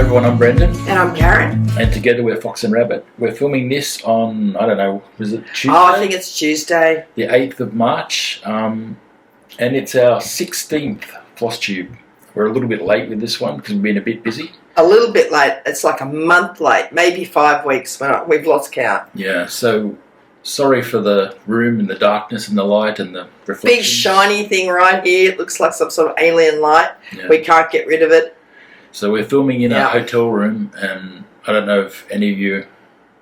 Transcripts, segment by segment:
everyone, I'm Brendan. And I'm Karen. And together we're Fox and Rabbit. We're filming this on, I don't know, was it Tuesday? Oh, I think it's Tuesday. The 8th of March. And it's our 16th Flosstube. We're a little bit late with this one because we've been a bit busy. A little bit late. It's like a month late, maybe 5 weeks. We've lost count. Yeah, so sorry for the room and the darkness and the light and the reflections. Big shiny thing right here. It looks like some sort of alien light. Yeah. We can't get rid of it. So we're filming in a hotel room, and I don't know if any of you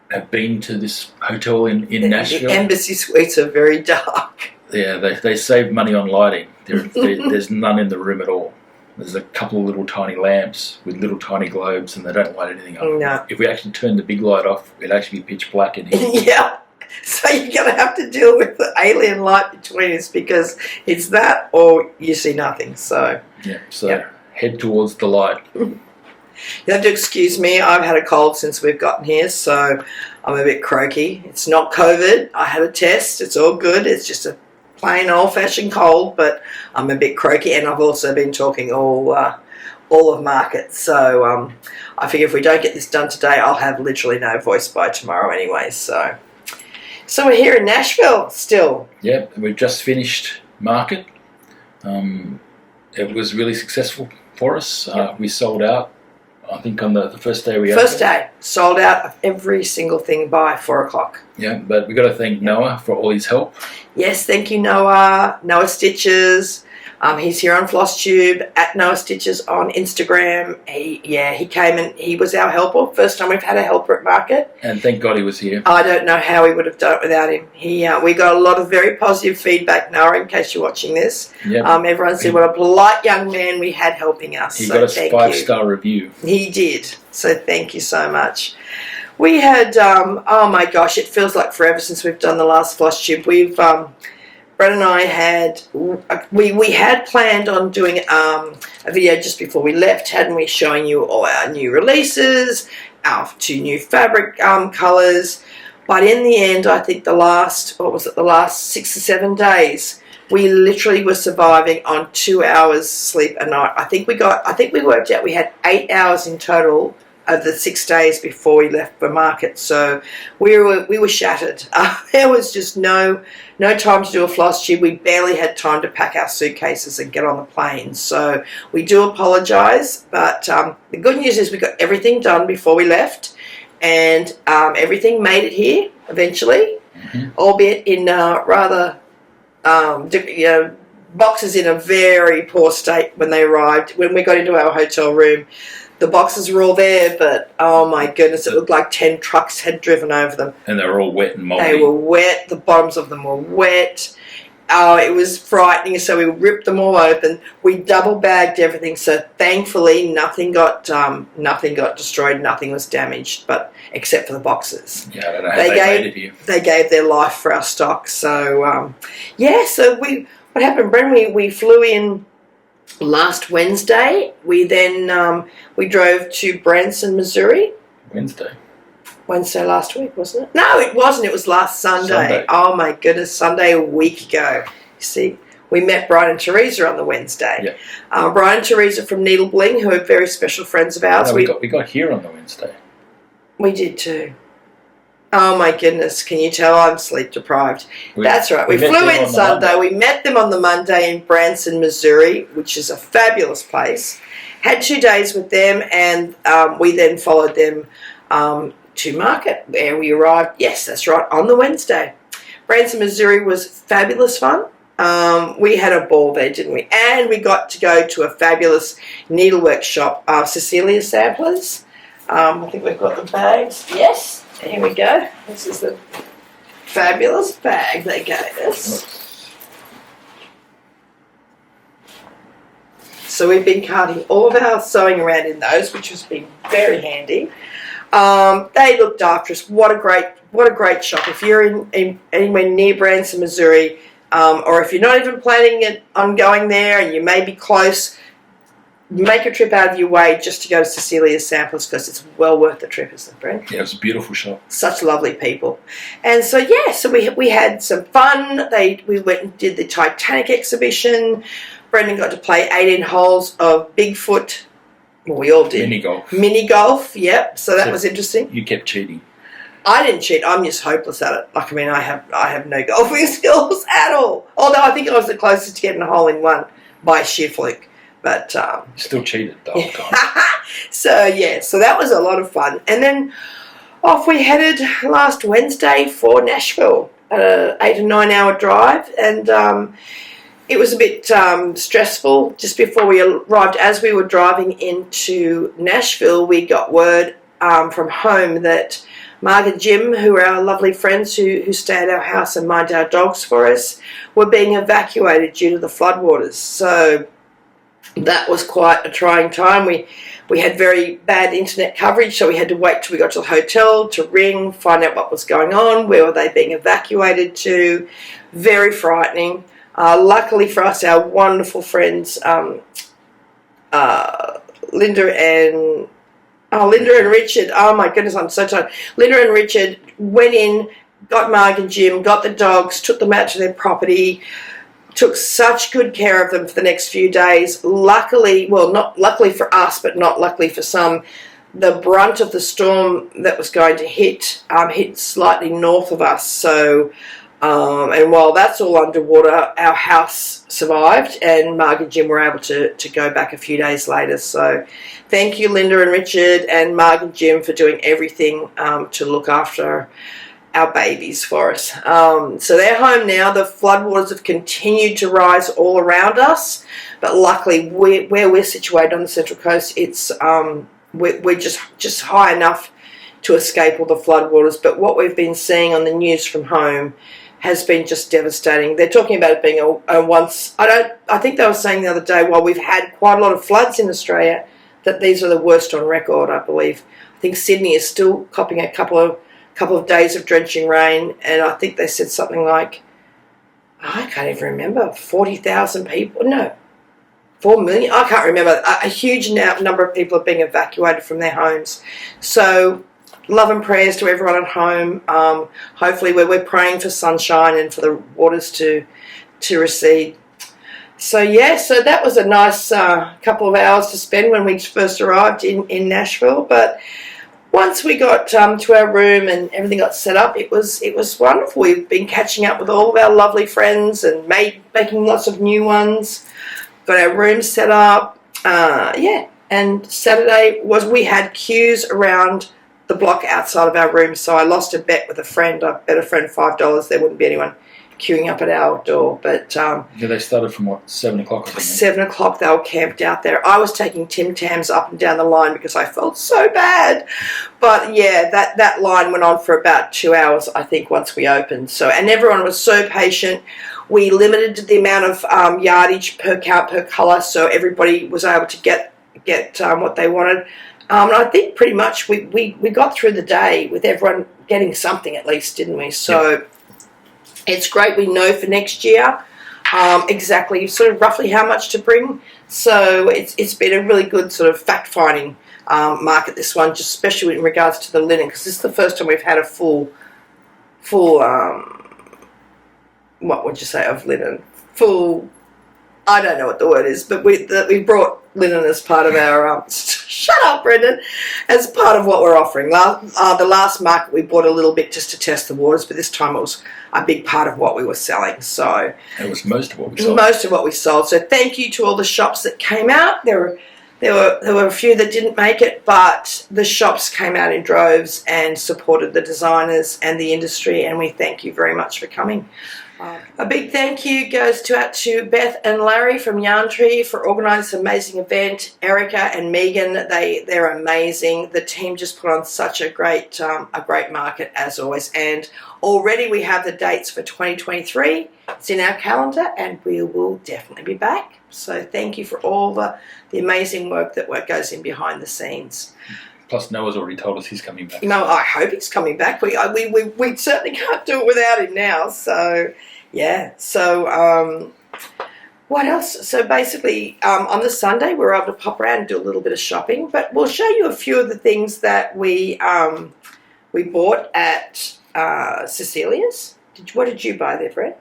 have been to this hotel in Nashville. The embassy suites are very dark. Yeah, they save money on lighting. There's none in the room at all. There's a couple of little tiny lamps with little tiny globes, and they don't light anything up. No. If we actually turn the big light off, it'd actually be pitch black in here. Yeah. So you're going to have to deal with the alien light between us because it's that or you see nothing. So yeah. So head towards the light. You have to excuse me. I've had a cold since we've gotten here, so I'm a bit croaky. It's not COVID. I had a test. It's all good. It's just a plain old-fashioned cold, but I'm a bit croaky, and I've also been talking all of market. So I figure if we don't get this done today, I'll have literally no voice by tomorrow anyway. So we're here in Nashville still. Yeah, we've just finished market. It was really successful for us. We sold out, I think, on the first day we opened. First day, sold out of every single thing by 4 o'clock. Yeah, but we've got to thank Noah for all his help. Yes, thank you, Noah. Noah Stitches. He's here on Flosstube, at Noah Stitches on Instagram. He came and he was our helper. First time we've had a helper at market. And thank God he was here. I don't know how we would have done it without him. We got a lot of very positive feedback, Noah, in case you're watching this. Yep. Everyone said what a polite young man we had helping us. He got us a 5-star review. He did. So thank you so much. We had, oh my gosh, it feels like forever since we've done the last Flosstube. We've... Brett and I had, we had planned on doing a video just before we left, hadn't we, showing you all our new releases, our 2 new fabric colours, but in the end, I think the last 6 or 7 days, we literally were surviving on 2 hours sleep a night. I think we worked out we had 8 hours in total of the 6 days before we left for market, so we were shattered. There was just no time to do a Flosstube. We barely had time to pack our suitcases and get on the plane. So we do apologise, but the good news is we got everything done before we left, and everything made it here eventually, albeit in rather boxes in a very poor state when they arrived. When we got into our hotel room, the boxes were all there, but oh my goodness, it looked like 10 trucks had driven over them. And they were all wet and moldy. They were wet. The bottoms of them were wet. Oh, it was frightening. So we ripped them all open. We double bagged everything. So thankfully, nothing got destroyed. Nothing was damaged, but except for the boxes. Yeah, I don't know how they made it here. They gave their life for our stock. So So what happened, Bren? We flew in last Wednesday. We then we drove to Branson, Missouri. Wednesday last week, wasn't it? No, it wasn't. It was last Sunday. Oh my goodness, Sunday a week ago. You see, we met Brian and Teresa on the Wednesday. Yeah. Brian and Teresa from Needle Bling, who are very special friends of ours. No, we got here on the Wednesday. We did too. Oh my goodness, can you tell I'm sleep deprived? That's right. We flew in Sunday. We met them on the Monday in Branson, Missouri, which is a fabulous place. Had 2 days with them, and we then followed them to market, where we arrived, yes, that's right, on the Wednesday. Branson, Missouri was fabulous fun. We had a ball there, didn't we? And we got to go to a fabulous needlework shop, Cecilia Samplers. I think we've got the bags. Yes. Here we go. This is the fabulous bag they gave us. So we've been carting all of our sewing around in those, which has been very handy. They looked after us. What a great shop. If you're in anywhere near Branson, Missouri, or if you're not even planning on going there and you may be close, make a trip out of your way just to go to Cecilia's Samplers, because it's well worth the trip, isn't it, Brent? Yeah, it was a beautiful shop. Such lovely people. And so, we had some fun. We went and did the Titanic exhibition. Brendan got to play 18 holes of Bigfoot Well, we all did. Mini golf. Mini golf, yep. So that was interesting. You kept cheating. I didn't cheat. I'm just hopeless at it. Like, I mean, I have no golfing skills at all. Although I think I was the closest to getting a hole in one by sheer fluke. But You still cheated the whole time. so that was a lot of fun. And then off we headed last Wednesday for Nashville, 8 or 9 hour drive, and it was a bit stressful just before we arrived. As we were driving into Nashville, we got word from home that Marg and Jim, who are our lovely friends who stay at our house and mind our dogs for us, were being evacuated due to the floodwaters. So that was quite a trying time. We had very bad internet coverage, so we had to wait till we got to the hotel to ring, find out what was going on, where were they being evacuated to. Very frightening. Luckily for us, our wonderful friends Linda and Richard. Oh my goodness, I'm so tired. Linda and Richard went in, got Marg and Jim, got the dogs, took them out to their property, took such good care of them for the next few days. Luckily, well, not luckily for us, but not luckily for some, the brunt of the storm that was going to hit slightly north of us. So, and while that's all underwater, our house survived, and Marg and Jim were able to go back a few days later. So thank you, Linda and Richard and Marg and Jim, for doing everything to look after our babies for us. So they're home now. The floodwaters have continued to rise all around us, but luckily where we're situated on the Central Coast, it's we're just high enough to escape all the floodwaters. But what we've been seeing on the news from home has been just devastating. They're talking about it being a once. I think they were saying the other day, while we've had quite a lot of floods in Australia, that these are the worst on record, I believe. I think Sydney is still copping a couple of days of drenching rain, and I think they said something like, I can't even remember, 40,000 people, no, 4 million, I can't remember. A huge number of people are being evacuated from their homes. So love and prayers to everyone at home. Hopefully we're praying for sunshine and for the waters to recede. So so that was a nice couple of hours to spend when we first arrived in Nashville. But once we got to our room and everything got set up, it was wonderful. We've been catching up with all of our lovely friends and making lots of new ones. Got our room set up. And Saturday we had queues around the block outside of our room. So I lost a bet with a friend. I bet a friend $5 there wouldn't be anyone queuing up at our door. But they started from what, 7 o'clock? 7 o'clock they were camped out there. I was taking Tim Tams up and down the line because I felt so bad. But yeah, that line went on for about 2 hours, I think, once we opened. So, and everyone was so patient. We limited the amount of yardage per count per colour, so everybody was able to get what they wanted. And I think pretty much we got through the day with everyone getting something at least, didn't we? So It's great. We know for next year exactly sort of roughly how much to bring. So it's been a really good sort of fact-finding market, this one, just especially in regards to the linen, because this is the first time we've had a full what would you say of linen? Full, I don't know what the word is, but we brought linen as part of our shut up, Brendan, as part of what we're offering. The last market we bought a little bit just to test the waters, but this time it was a big part of what we were selling. So it was most of what we sold. Most of what we sold. So thank you to all the shops that came out. There were a few that didn't make it, but the shops came out in droves and supported the designers and the industry, and we thank you very much for coming. A big thank you goes out to Beth and Larry from Yarn Tree for organising this amazing event. Erica and Megan, they're amazing. The team just put on such a great market as always. And already we have the dates for 2023. It's in our calendar, and we will definitely be back. So thank you for all the amazing work that goes in behind the scenes. Plus, Noah's already told us he's coming back. No, I hope he's coming back. We certainly can't do it without him now. So, yeah. So, what else? So, basically, on the Sunday, we were able to pop around and do a little bit of shopping. But we'll show you a few of the things that we bought at Cecilia's. What did you buy there, Brett?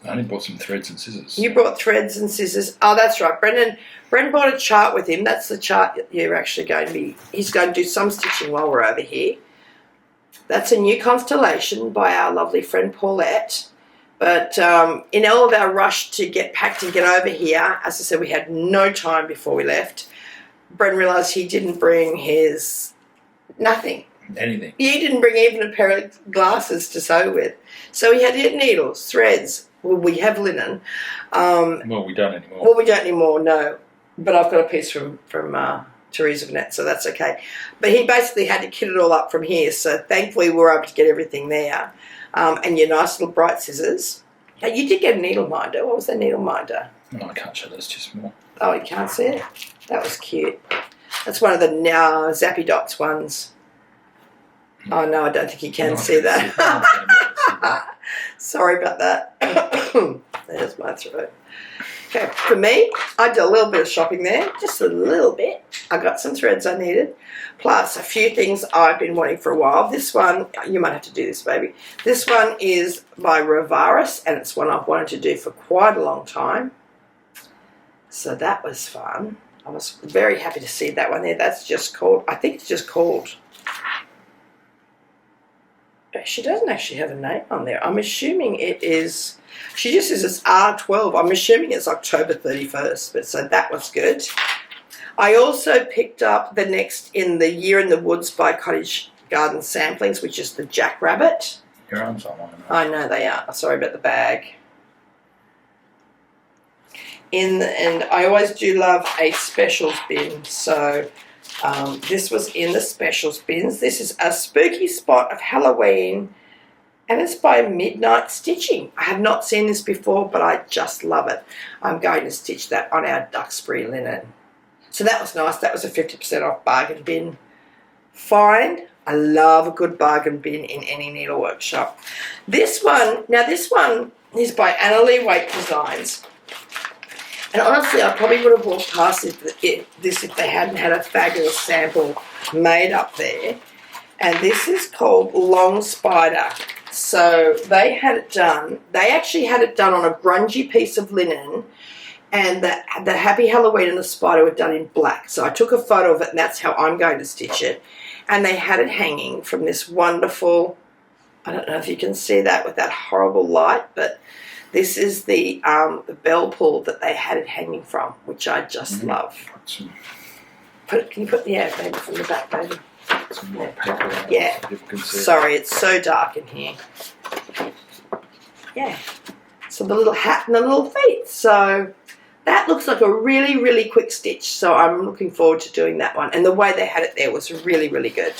I only bought some threads and scissors. You brought threads and scissors. Oh, that's right. Brendan brought a chart with him. That's the chart that you're actually going to be... He's going to do some stitching while we're over here. That's a new constellation by our lovely friend Paulette. But in all of our rush to get packed and get over here, as I said, we had no time before we left. Brendan realised he didn't bring his... nothing. Anything. He didn't bring even a pair of glasses to sew with. So he had to get needles, threads. Well, we have linen. Well, we don't anymore. Well, we don't anymore, no. But I've got a piece from Teresa Vanette, so that's okay. But he basically had to kit it all up from here, so thankfully we were able to get everything there. And your nice little bright scissors. Now, you did get a needle minder. What was that needle minder? No, I can't show this, just more. Oh, you can't see it? That was cute. That's one of the Zappy Dots ones. Oh, no, I don't think you can see that. Sorry about that. There's my throat. Okay, for me, I did a little bit of shopping there, just a little bit. I got some threads I needed, plus a few things I've been wanting for a while. This one, you might have to do this, baby. This one is by Rovaris, and it's one I've wanted to do for quite a long time. So that was fun. I was very happy to see that one there. That's just called, I think it's just called... She doesn't actually have a name on there. I'm assuming it is... She just says it's R12. I'm assuming it's October 31st. But so that was good. I also picked up the next in the Year in the Woods by Cottage Garden Samplings, which is the Jackrabbit. Your arms are long enough. I know they are. Sorry about the bag. And I always do love a specials bin. So... this was in the specials bins. This is a spooky spot of Halloween, and it's by Midnight Stitching. I have not seen this before, but I just love it. I'm going to stitch that on our Duxbury linen. So that was nice. That was a 50% off bargain bin find. I love a good bargain bin in any needle workshop. This one is by Annalie Wake Designs. And honestly, I probably would have walked past this if they hadn't had a fabulous sample made up there. And this is called Long Spider. So they had it done. They actually had it done on a grungy piece of linen. And the Happy Halloween and the spider were done in black. So I took a photo of it, and that's how I'm going to stitch it. And they had it hanging from this wonderful... I don't know if you can see that with that horrible light, but... This is the bell pull that they had it hanging from, which I just love. Can you put maybe from the back, baby? Some more paper on yeah. Sorry, it's so dark in here. Yeah. So the little hat and the little feet. So that looks like a really, really quick stitch. So I'm looking forward to doing that one. And the way they had it there was really, really good.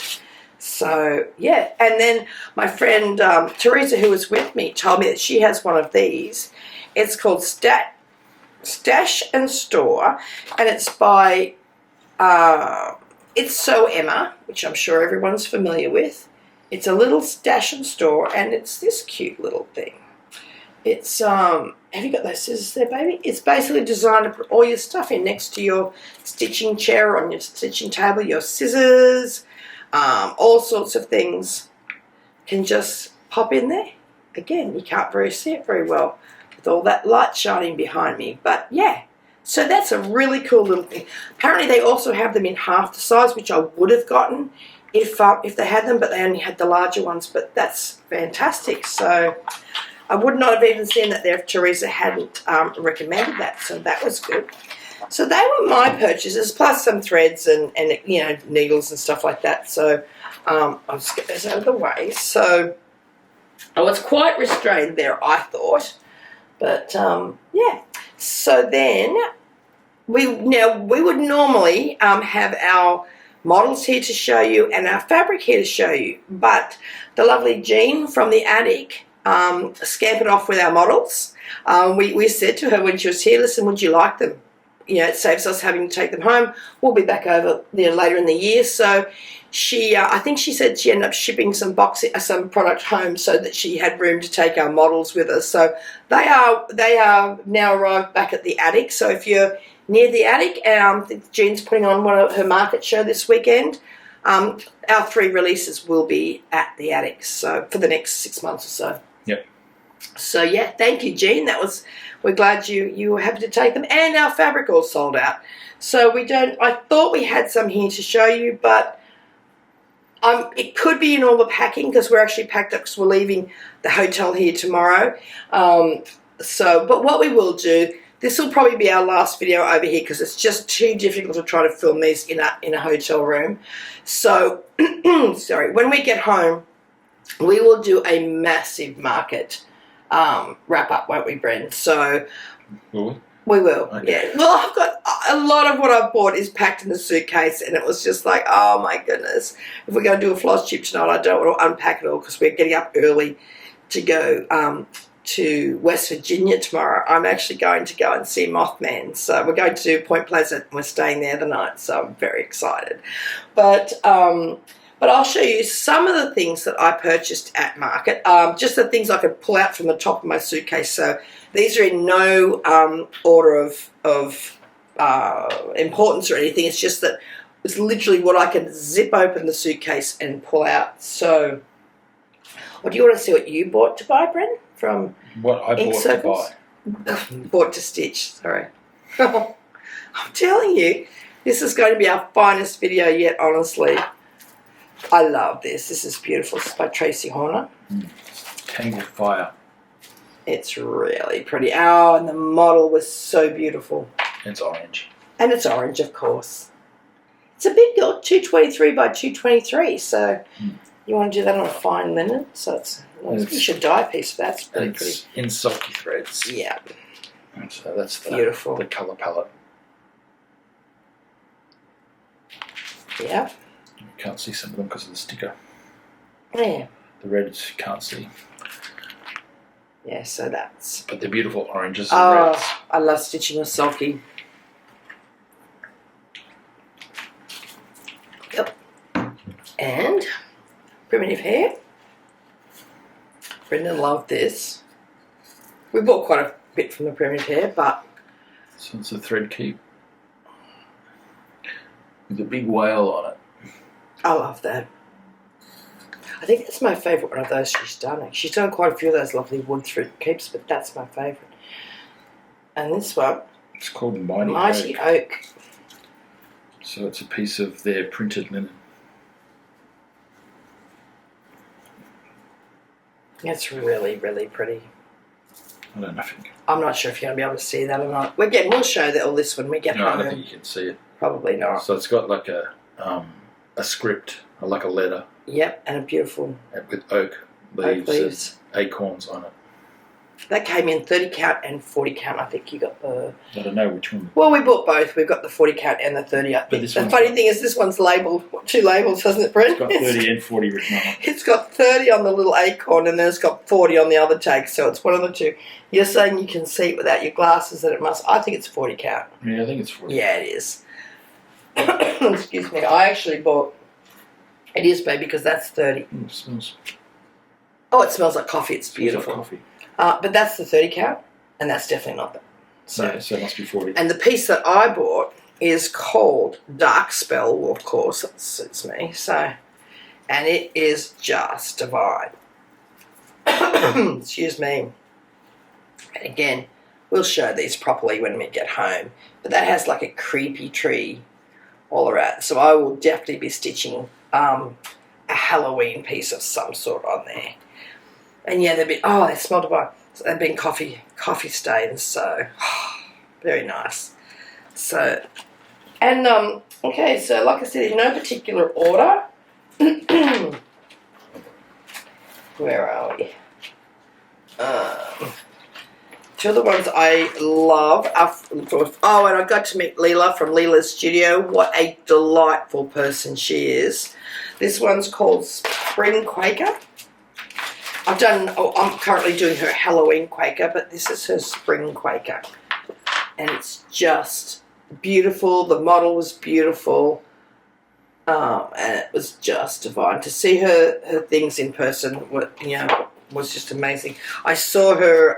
So, yeah, and then my friend Teresa, who was with me, told me that she has one of these. It's called Stash and Store, and it's by, it's Sew Emma, which I'm sure everyone's familiar with. It's a little stash and store, and it's this cute little thing. It's, have you got those scissors there, baby? It's basically designed to put all your stuff in next to your stitching chair or on your stitching table, your scissors... all sorts of things can just pop in there. Again, you can't see it very well with all that light shining behind me. But yeah, so that's a really cool little thing. Apparently they also have them in half the size, which I would have gotten if they had them, but they only had the larger ones. But that's fantastic. So I would not have even seen that there if Teresa hadn't recommended that. So that was good. So they were my purchases, plus some threads and you know, needles and stuff like that. So I'll just get those out of the way. So I was quite restrained there, I thought. But yeah. So then we would normally have our models here to show you and our fabric here to show you. But the lovely Jean from the attic scampered off with our models. We said to her when she was here, listen, would you like them? You know, it saves us having to take them home. We'll be back over there later in the year. So she, I think she said she ended up shipping some product home so that she had room to take our models with us. So they are now arrived back at the attic. So if you're near the attic, Jean's putting on one of her market show this weekend. Our 3 releases will be at the attic. So for the next 6 months or so. Yep. So yeah, thank you, Jean. We're glad you were happy to take them, and our fabric all sold out. So I thought we had some here to show you, but it could be in all the packing because we're actually packed up because we're leaving the hotel here tomorrow. But what we will do, this will probably be our last video over here because it's just too difficult to try to film these in a hotel room. So, sorry, when we get home, we will do a massive market wrap up, won't we, Bren? So, will we? We will, okay. Yeah. Well, I've got a lot of what I've bought is packed in the suitcase, and it was just like, oh my goodness. If we're going to do a Flosstube tonight, I don't want to unpack it all because we're getting up early to go to West Virginia tomorrow. I'm actually going to go and see Mothman. So we're going to Point Pleasant, and we're staying there the night, so I'm very excited. But I'll show you some of the things that I purchased at market, just the things I could pull out from the top of my suitcase. So these are in no order of importance or anything. It's just that it's literally what I can zip open the suitcase and pull out. So, do you want to see what you bought to buy, Bren? From what I Ink bought Circles? to buy. Bought to stitch, sorry. I'm telling you, this is going to be our finest video yet, honestly. I love this. This is beautiful. This is by Tracy Horner. Tangled Fire. It's really pretty. Oh, and the model was so beautiful. It's orange. And it's orange, of course. It's a big girl, 223 by 223. So you want to do that on a fine linen. So you should dye a piece of that. It's really pretty. In silky threads. Yeah. So that's beautiful. The colour palette. Yeah. You can't see some of them because of the sticker. Yeah. The reds you can't see. Yeah, so that's... But they're beautiful oranges and reds. I love stitching with sulky. Yep. And primitive hair. Brendan loved this. We bought quite a bit from the primitive hair, but... So it's a thread keep. With a big whale on it. I love that. I think that's my favourite one of those she's done. She's done quite a few of those lovely wood thread keeps, but that's my favourite. And this one... It's called Mighty Oak. So it's a piece of their printed linen. It's really, really pretty. I don't know if you can. I'm not sure if you're going to be able to see that or not. We'll show all this when we get home. No, I don't think you can see it. Probably not. So it's got like a script, or like a letter. Yep, and a beautiful... With oak leaves. And acorns on it. That came in 30 count and 40 count. I think you got the... I don't know which one. Well, we bought both. We've got the 40 count and the 30. I think. The funny thing is this one's labelled, 2 labels, hasn't it, Brent? It's got 30 and 40 written on it. It's got 30 on the little acorn and then it's got 40 on the other tag, so it's one of the two. You're saying you can see it without your glasses and it must... I think it's 40 count. Yeah, I think it's 40. Yeah, it is. Excuse me. I actually bought... It is, baby, because that's 30. It smells... Oh, it smells like coffee. It's beautiful. Like coffee. But that's the 30 count, and that's definitely not that. So it must be 40. And the piece that I bought is called Dark Spell, well, of course, that suits me. So, and it is just divine. Excuse me. And again, we'll show these properly when we get home. But that has like a creepy tree all around. So I will definitely be stitching a Halloween piece of some sort on there. And yeah, they smell divine. They've been coffee stains, so very nice. So, and okay, so like I said, in no particular order. Where are we? Two of the ones I love are, oh, and I got to meet Leela from Leela's studio. What a delightful person she is. This one's called Spring Quaker. I'm currently doing her Halloween Quaker, but this is her Spring Quaker. And it's just beautiful. The model was beautiful. And it was just divine. To see her things in person, was just amazing. I saw her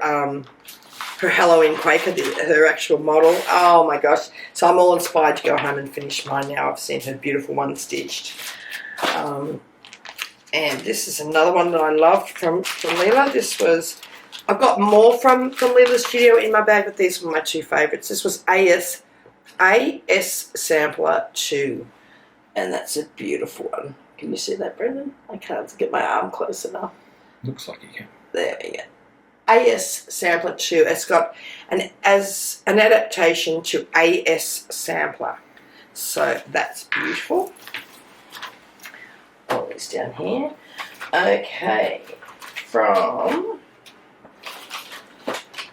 Halloween Quaker, her actual model. Oh my gosh. So I'm all inspired to go home and finish mine now. I've seen her beautiful one stitched. And this is another one that I loved from Leela. This was I've got more from Leela Studio in my bag, but these were my two favourites. This was AS Sampler 2, and that's a beautiful one. Can you see that, Brendan? I can't get my arm close enough. Looks like you can. There we go. AS Sampler 2. It's got an adaptation to AS Sampler. So that's beautiful. All this down here. Okay. From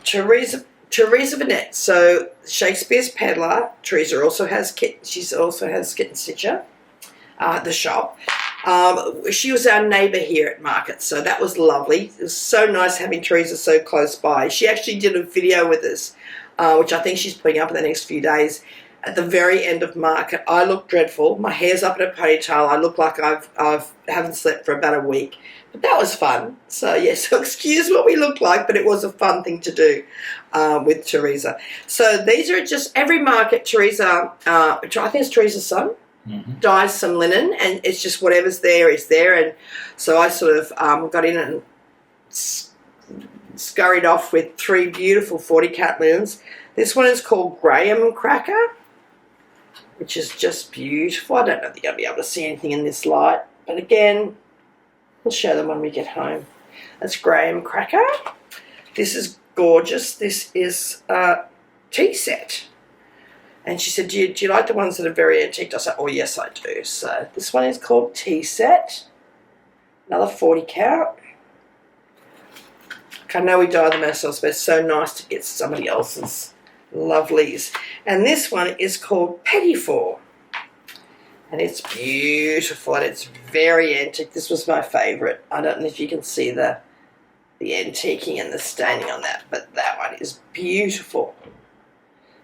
Teresa Burnett. So Shakespeare's Peddler. Teresa also has kit. She also has Kit and Stitcher. The shop. She was our neighbour here at market, so that was lovely. It was so nice having Teresa so close by. She actually did a video with us, which I think she's putting up in the next few days. At the very end of market, I look dreadful. My hair's up in a ponytail. I look like I haven't slept for about a week. But that was fun. So, yes, so excuse what we look like, but it was a fun thing to do with Teresa. So these are just every market, Teresa, I think it's Teresa's son, dyes some linen, and it's just whatever's there is there. And so I sort of got in and scurried off with 3 beautiful 40-cat linens. This one is called Graham Cracker, which is just beautiful. I don't know if you're going to be able to see anything in this light, but again, we'll show them when we get home. That's Graham Cracker. This is gorgeous. This is a tea set. And she said, do you like the ones that are very antique? I said, oh, yes, I do. So this one is called Tea Set. Another 40 count. I know we dye them ourselves, but it's so nice to get somebody else's lovelies. And this one is called Petit Four. And it's beautiful and it's very antique. This was my favourite. I don't know if you can see the antiquing and the staining on that, but that one is beautiful.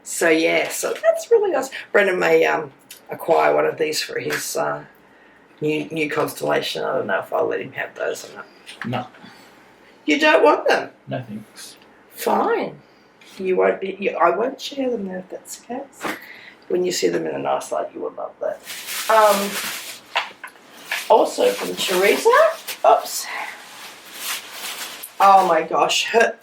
So yeah, so that's really nice. Brendan may acquire one of these for his new constellation. I don't know if I'll let him have those or not. No. You don't want them? No thanks. Fine. You won't be. I won't share them there if that's the case. When you see them in a nice light, you will love that. Also from Teresa. Oops. Oh my gosh, her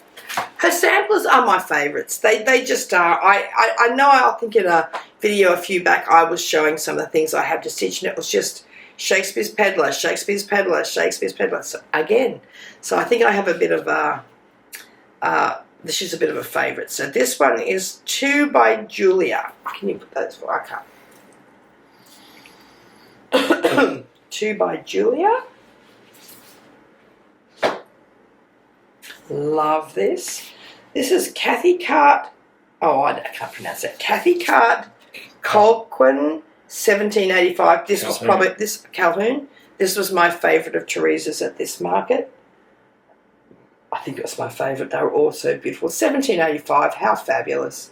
samplers are my favourites. They just are. I know. I think in a video a few back I was showing some of the things I have to stitch, and it was just Shakespeare's Peddler, Shakespeare's Peddler, Shakespeare's Peddler. So again, so I think I have a bit of a. This is a bit of a favourite. So this one is 2 by Julia. Can you put those for? I can't. 2 by Julia. Love this. This is Kathy Cart. Oh, I can't pronounce that. Kathy Cart Colquhoun 1785. This was probably this Calhoun. This was my favourite of Teresa's at this market. I think it was my favourite. They were all so beautiful. 1785. How fabulous!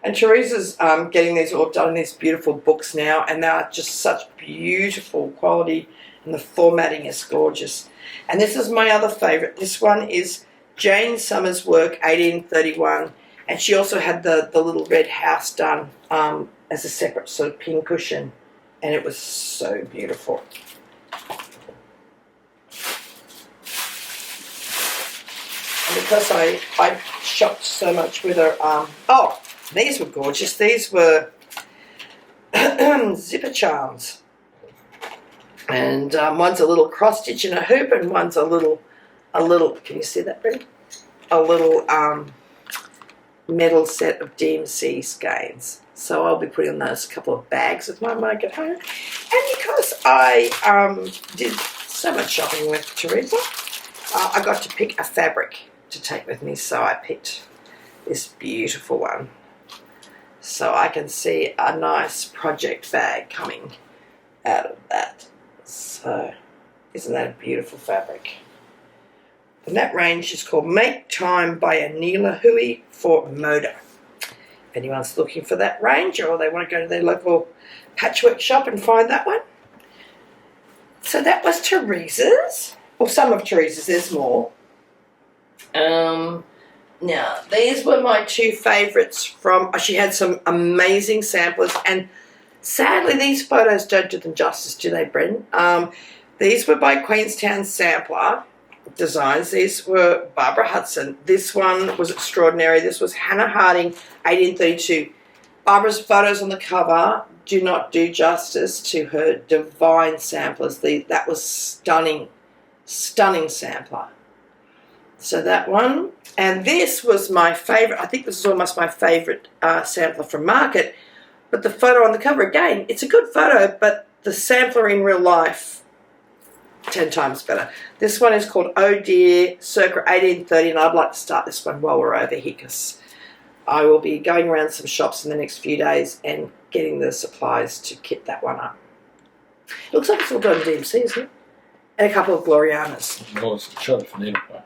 And Teresa's getting these all done in these beautiful books now, and they are just such beautiful quality, and the formatting is gorgeous. And this is my other favourite. This one is Jane Summers' work, 1831, and she also had the little red house done as a separate sort of pin cushion, and it was so beautiful. And because I shopped so much with her, oh, these were gorgeous. These were zipper charms, and one's a little cross stitch and a hoop, and one's a little. Can you see that, Brent? A little metal set of DMC skeins. So I'll be putting those a couple of bags with mine when I get home. And because I did so much shopping with Teresa, I got to pick a fabric to take with me. So I picked this beautiful one. So I can see a nice project bag coming out of that. So isn't that a beautiful fabric? And that range is called Make Time by Leela Hui for Moda. If anyone's looking for that range or they want to go to their local patchwork shop and find that one. So that was Teresa's. Well, some of Teresa's. There's more. Now, these were my 2 favourites from... She had some amazing samplers. And sadly, these photos don't do them justice, do they, Brendan? These were by Queenstown Sampler. designs. These were Barbara Hudson. This one was extraordinary. This was Hannah Harding, 1832. Barbara's photos on the cover do not do justice to her divine samplers. That was stunning, stunning sampler. So that one. And this was my favourite. I think this is almost my favourite sampler from market. But the photo on the cover, again, it's a good photo, but the sampler in real life, 10 times better. This one is called Oh Dear, circa 1830, and I'd like to start this one while we're over here because I will be going around some shops in the next few days and getting the supplies to kit that one up. It looks like it's all done DMC, isn't it? And a couple of Glorianas. Well, it's chartered for needlepoint.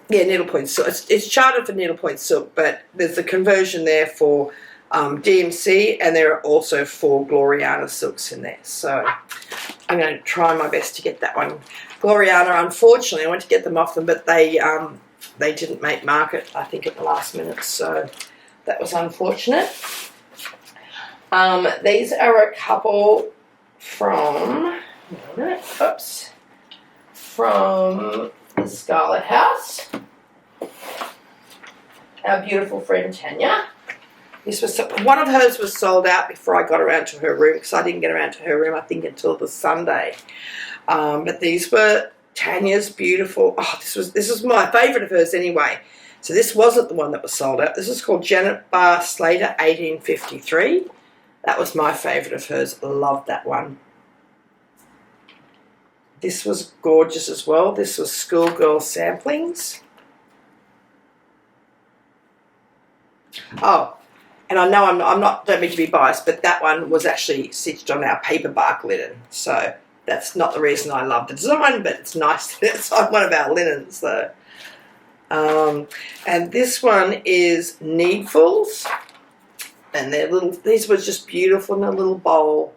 Yeah, needlepoint silk. It's chartered for needlepoint silk, but there's a conversion there for DMC, and there are also 4 Gloriana silks in there. So I'm going to try my best to get that one. Gloriana, unfortunately, I went to get them off them, but they didn't make market, I think, at the last minute. So that was unfortunate. These are a couple from, from the Scarlet House. Our beautiful friend Tanya. This was one of hers was sold out before I got around to her room because I didn't get around to her room, I think, until the Sunday. But these were Tanya's beautiful. Oh, this was my favourite of hers anyway. So this wasn't the one that was sold out. This is called Janet Barr Slater, 1853. That was my favourite of hers. Loved that one. This was gorgeous as well. This was Schoolgirl Samplings. Oh, and I know I'm not, don't mean to be biased, but that one was actually stitched on our paper bark linen. So that's not the reason I love the design, but it's nice that it's on one of our linens though. And this one is Needfuls. And these were just beautiful in a little bowl.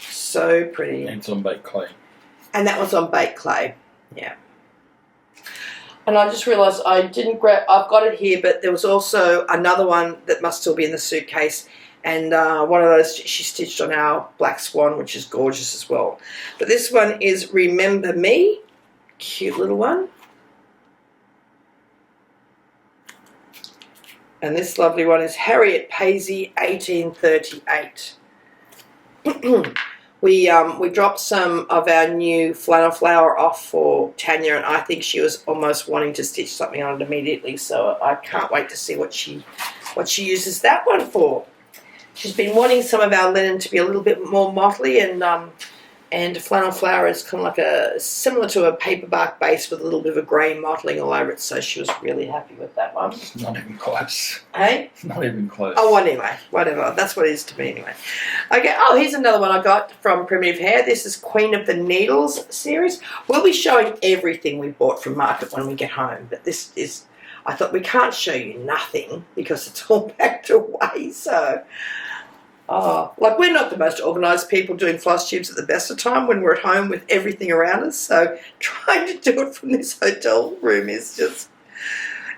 So pretty. And it's on baked clay. And that was on baked clay, yeah. And I just realised I didn't grab, I've got it here, but there was also another one that must still be in the suitcase. And one of those she stitched on our Black Swan, which is gorgeous as well. But this one is Remember Me. Cute little one. And this lovely one is Harriet Paisy, 1838. We dropped some of our new flannel flower off for Tanya, and I think she was almost wanting to stitch something on it immediately. So I can't wait to see what she uses that one for. She's been wanting some of our linen to be a little bit more motley, and flannel flower is kind of like similar to a paper bark base with a little bit of a grey mottling all over it. So she was really happy with that one. It's not even close. Hey? It's not even close. Oh, well, anyway, whatever. That's what it is to me anyway. Okay, oh, here's another one I got from Primitive Hair. This is Queen of the Needles series. We'll be showing everything we bought from market when we get home, but this is, I thought we can't show you nothing because it's all packed away, so... Oh, like we're not the most organised people doing floss tubes at the best of time when we're at home with everything around us, so trying to do it from this hotel room is just,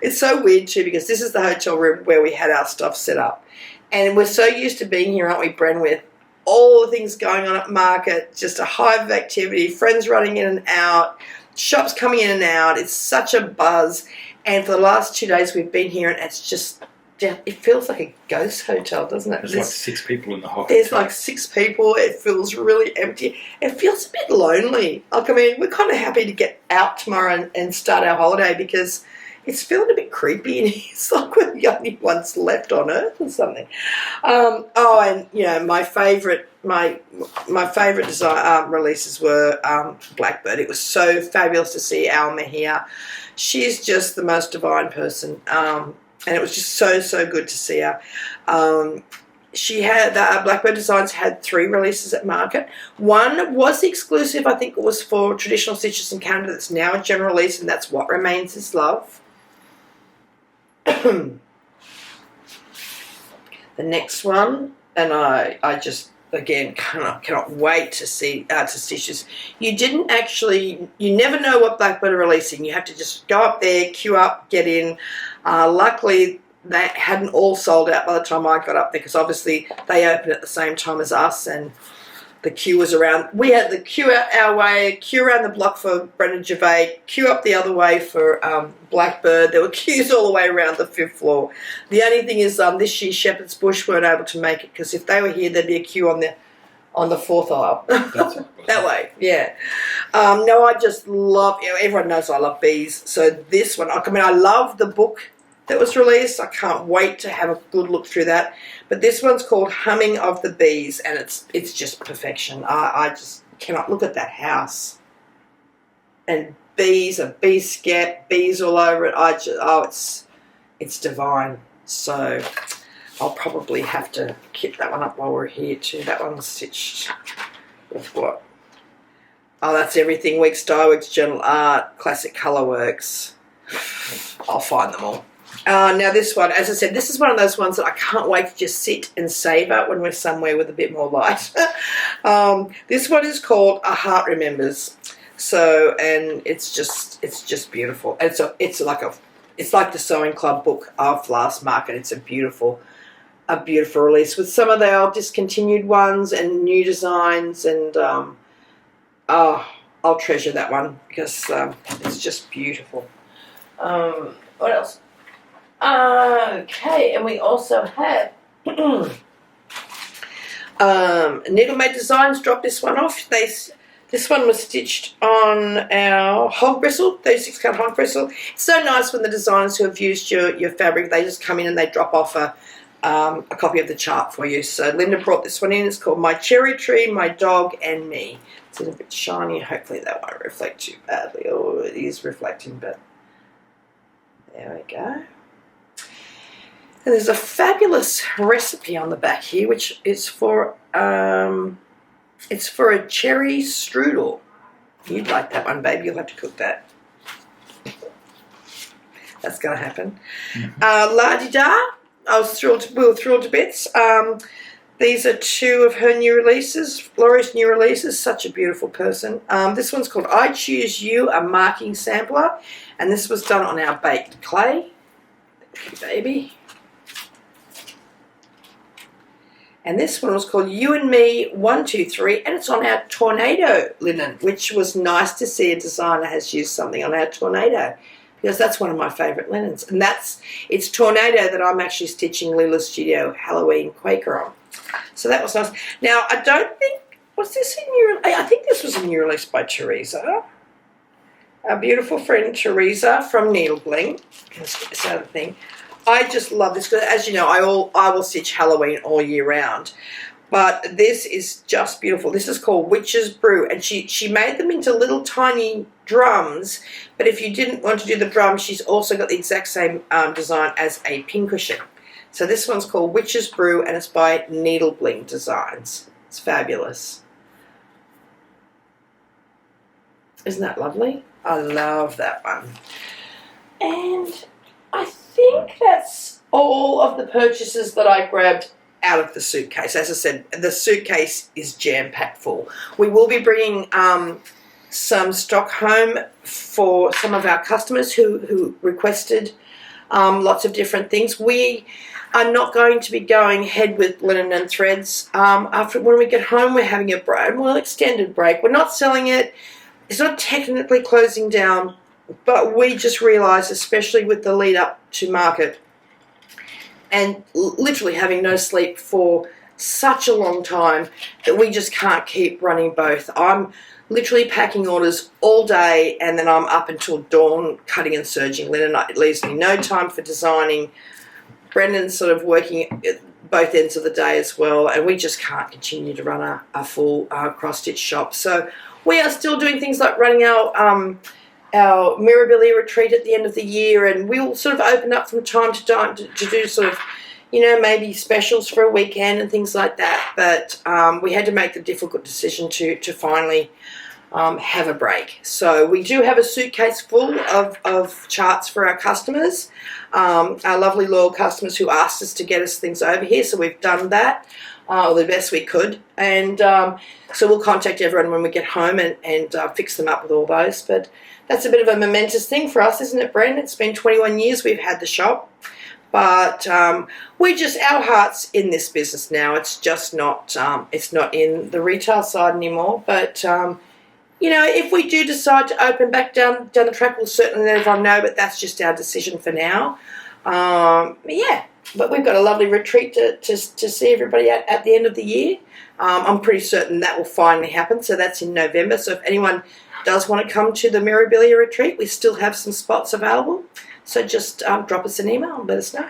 it's so weird too because this is the hotel room where we had our stuff set up. And we're so used to being here, aren't we, Bren, with all the things going on at market, just a hive of activity, friends running in and out, shops coming in and out. It's such a buzz. And for the last 2 days we've been here and it's just, it feels like a ghost hotel, doesn't it? There's like 6 people in the whole There's hotel. like 6 people. It feels really empty. It feels a bit lonely. Like, I mean, we're kind of happy to get out tomorrow and start our holiday because it's feeling a bit creepy and it's like we're the only ones left on Earth or something. Oh, and, you know, my favourite design releases were Blackbird. It was so fabulous to see Alma here. She's just the most divine person. And it was just so good to see her. She had, Blackbird Designs had 3 releases at market. One was exclusive, I think it was for traditional stitches in Canada. That's now a general release, and that's What Remains Is Love. The next one, and I just, again, cannot wait to see to stitch this. You never know what Blackbird are releasing. You have to just go up there, queue up, get in. Luckily, they hadn't all sold out by the time I got up there because obviously they opened at the same time as us and The queue was around. We had the queue out our way, queue around the block for Brendan Gervais, queue up the other way for Blackbird. There were queues all the way around the 5th floor. The only thing is this year Shepherd's Bush weren't able to make it because if they were here, there'd be a queue on the 4th aisle. That way, yeah. No, I just love, everyone knows I love bees. So this one, I mean, I love the book that was released. I can't wait to have a good look through that. But this one's called Humming of the Bees, and it's just perfection. I just cannot look at that house. And bees, a bee scat, bees all over it. It's divine. So I'll probably have to keep that one up while we're here too. That one's stitched with what? Oh, that's Everything Weeks, Dye Works, Journal Art, Classic Colour Works. I'll find them all. Now this one, as I said, this is one of those ones that I can't wait to just sit and savour when we're somewhere with a bit more light. This one is called A Heart Remembers. So, and it's just beautiful. It's like the Sewing Club book of last market. It's a beautiful release with some of the old discontinued ones and new designs, and I'll treasure that one because it's just beautiful. What else? Okay, and we also have Needle Made Designs dropped this one off. This one was stitched on our hog bristle, 36 count hog bristle. It's so nice when the designers who have used your fabric, they just come in and they drop off a copy of the chart for you. So Linda brought this one in. It's called My Cherry Tree, My Dog and Me. It's a bit shiny. Hopefully that won't reflect too badly. Oh, it is reflecting, but there we go. And there's a fabulous recipe on the back here, which is for a cherry strudel. You'd like that one, baby. You'll have to cook that. That's going to happen. La-di-da. We were thrilled to bits. These are 2 of her new releases, Laurie's new releases. Such a beautiful person. This one's called I Choose You, a marking sampler. And this was done on our baked clay. Thank you, baby. And this one was called You and Me 1, 2, 3, and it's on our Tornado linen, which was nice to see a designer has used something on our Tornado, because that's one of my favourite linens. And it's Tornado that I'm actually stitching Leela's Studio Halloween Quaker on. So that was nice. Now, I don't think, was this a new, I think this was a new release by Teresa. Our beautiful friend Teresa from Needle Bling. Let's get this out of the thing. I just love this because, as you know, I will stitch Halloween all year round. But this is just beautiful. This is called Witch's Brew, and she made them into little tiny drums. But if you didn't want to do the drum, she's also got the exact same design as a pincushion. So this one's called Witch's Brew, and it's by Needle Bling Designs. It's fabulous. Isn't that lovely? I love that one. And I think that's all of the purchases that I grabbed out of the suitcase. As I said, the suitcase is jam-packed full. We will be bringing some stock home for some of our customers who requested lots of different things. We are not going to be going ahead with linen and threads. When we get home, we're having a break, well, extended break. We're not selling it. It's not technically closing down, but we just realised, especially with the lead up to market and literally having no sleep for such a long time, that we just can't keep running both. I'm literally packing orders all day, and then I'm up until dawn cutting and serging linen. It leaves me no time for designing. Brendan's sort of working at both ends of the day as well, and we just can't continue to run a full cross-stitch shop. So we are still doing things like running our Mirabilia retreat at the end of the year, and we'll sort of open up from time to time to do sort of, you know, maybe specials for a weekend and things like that. But we had to make the difficult decision to finally have a break. So we do have a suitcase full of charts for our customers, our lovely loyal customers who asked us to get us things over here. So we've done that. The best we could, and so we'll contact everyone when we get home and fix them up with all those. But that's a bit of a momentous thing for us, isn't it, Bren? It's been 21 years we've had the shop, But we just, our heart's in this business now. It's just not, it's not in the retail side anymore. But, you know, if we do decide to open back down the track, we'll certainly let everyone know, but that's just our decision for now. Yeah, but we've got a lovely retreat to see everybody at the end of the year. I'm pretty certain that will finally happen, so that's in November. So if anyone does want to come to the Mirabilia retreat, we still have some spots available. So just drop us an email and let us know.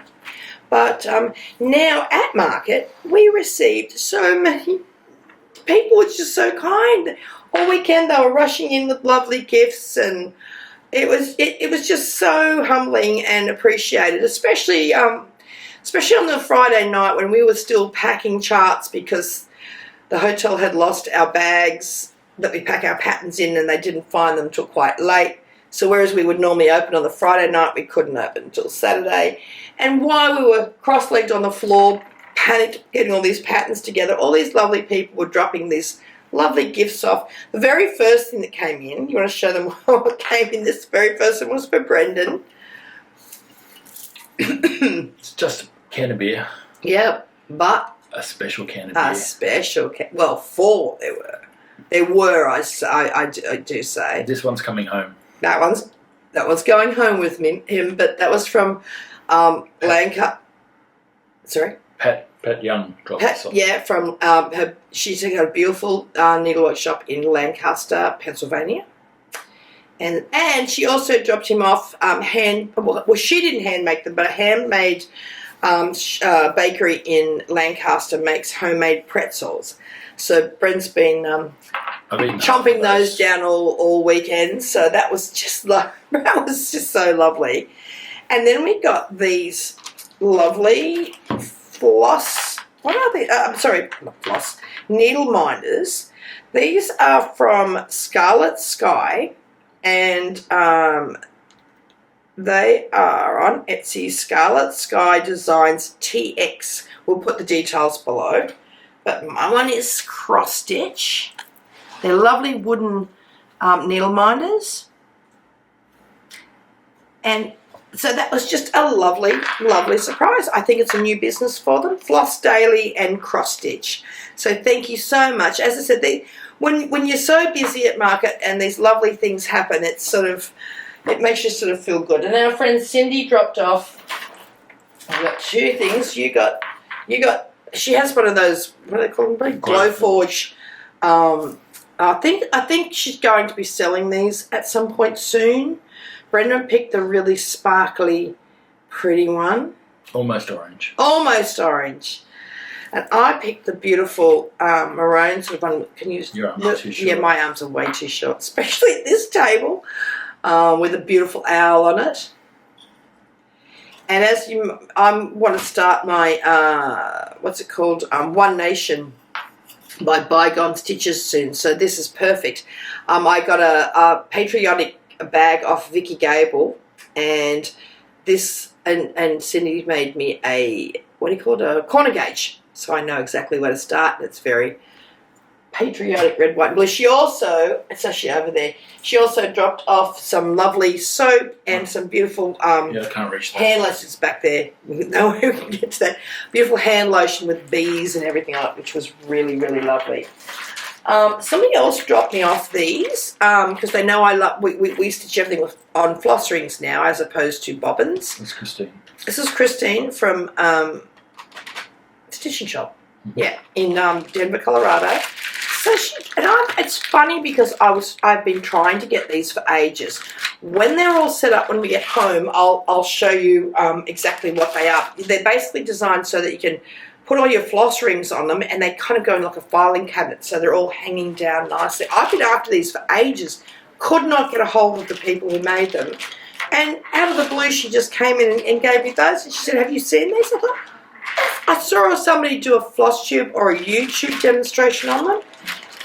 But now at market, we received so many people. It's just so kind. All weekend they were rushing in with lovely gifts, and it was just so humbling and appreciated, especially on the Friday night when we were still packing charts because the hotel had lost our bags that we pack our patterns in, and they didn't find them till quite late. So whereas we would normally open on the Friday night, we couldn't open until Saturday. And while we were cross-legged on the floor, panicked getting all these patterns together, all these lovely people were dropping these lovely gifts off. The very first thing that came in, you want to show them what came in? This very first one was for Brendan. It's just a can of beer. Yep, but a special can of beer. A special can. Well, 4 there were. There were, I do say. This one's coming home. That one's going home with him, but that was from Lancaster. Sorry? Pat Young dropped this off. Yeah, from she's got a beautiful needlework shop in Lancaster, Pennsylvania. And she also dropped him off well, she didn't hand make them, but a handmade bakery in Lancaster makes homemade pretzels. So Brent's been chomping those down all weekend. So that was just so lovely. And then we got these lovely what are they? I'm sorry, not floss. Needle minders. These are from Scarlet Sky, and they are on Etsy. Scarlet Sky Designs TX. We'll put the details below. But my one is cross stitch. They're lovely wooden needle minders. And so that was just a lovely, lovely surprise. I think it's a new business for them. Floss Daily and cross stitch. So thank you so much. As I said, when you're so busy at market and these lovely things happen, it makes you sort of feel good. And our friend Cindy dropped off. I've got 2 things. You got. She has one of those, what do they call them? Glowforge. I think she's going to be selling these at some point soon. Brendan picked the really sparkly, pretty one. Almost orange. Almost orange. And I picked the beautiful maroon sort of one. Can you? Your arms are too short. Yeah, my arms are way too short, especially at this table with a beautiful owl on it. And as I want to start my, what's it called, One Nation by Bygone Stitches soon. So this is perfect. I got a patriotic bag off Vicky Gable, and this, and Cindy made me a, what do you call it, a corner gauge. So I know exactly where to start. It's very patriotic red, white, and blue. She also, it's actually over there, she also dropped off some lovely soap and some beautiful yeah, I can't reach that. hand lotions back there. No way we can get to that. Beautiful hand lotion with bees and everything on it, which was really, really lovely. Somebody else dropped me off these because they know I love, we stitch everything on floss rings now as opposed to bobbins. That's Christine. This is Christine from Stitching Shop, yeah, in Denver, Colorado. So it's funny because I've been trying to get these for ages. When they're all set up, when we get home, I'll show you exactly what they are. They're basically designed so that you can put all your floss rings on them, and they kind of go in like a filing cabinet, so they're all hanging down nicely. I've been after these for ages, could not get a hold of the people who made them, and out of the blue she just came in and gave me those, and she said, have you seen these? I thought, I saw somebody do a Flosstube or a YouTube demonstration on them,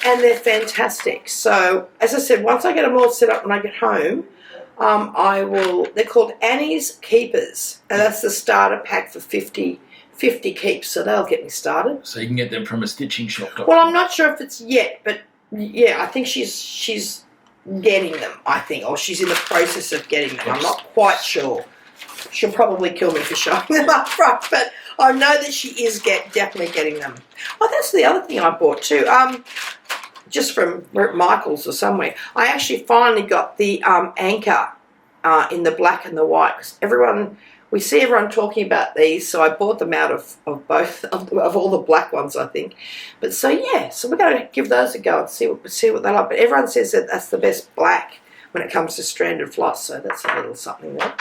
and they're fantastic. So, as I said, once I get them all set up when I get home, they're called Annie's Keepers, and that's the starter pack for 50 keeps, so they'll get me started. So you can get them from a stitching shop. Well, I'm not sure if it's yet, but yeah, I think she's getting them, I think, or she's in the process of getting them. I'm not quite sure. She'll probably kill me for showing them up front, but I know that she is definitely getting them. Oh, that's the other thing I bought too. Just from Michael's or somewhere. I actually finally got the anchor in the black and the white. 'Cause we see everyone talking about these, so I bought them out of both of all the black ones, I think. But so we're going to give those a go and see what they like. But everyone says that that's the best black when it comes to stranded floss, so that's a little something there.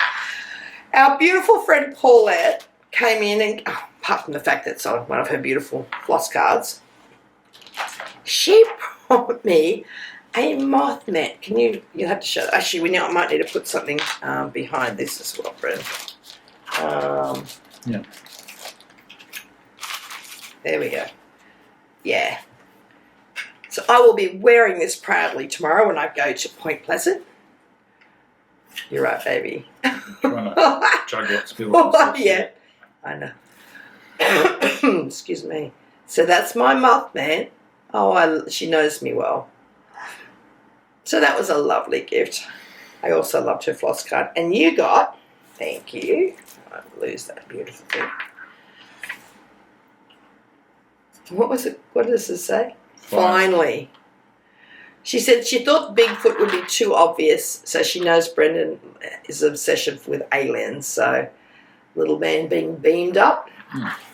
Our beautiful friend Paulette came in, and apart from the fact that it's on one of her beautiful floss cards, she brought me a Mothman. You have to show. Actually, I might need to put something behind this as well, Brendan. Yeah. There we go. Yeah. So I will be wearing this proudly tomorrow when I go to Point Pleasant. You're right, baby. Trying to juggle it, spill it. Yeah, I know. Excuse me. So that's my Mothman. Oh, she knows me well. So that was a lovely gift. I also loved her floss card. And you got, thank you. I won't lose that beautiful thing. What was it? What does it say? Finally. She said she thought Bigfoot would be too obvious, so she knows Brendan is an obsession with aliens, so little man being beamed up.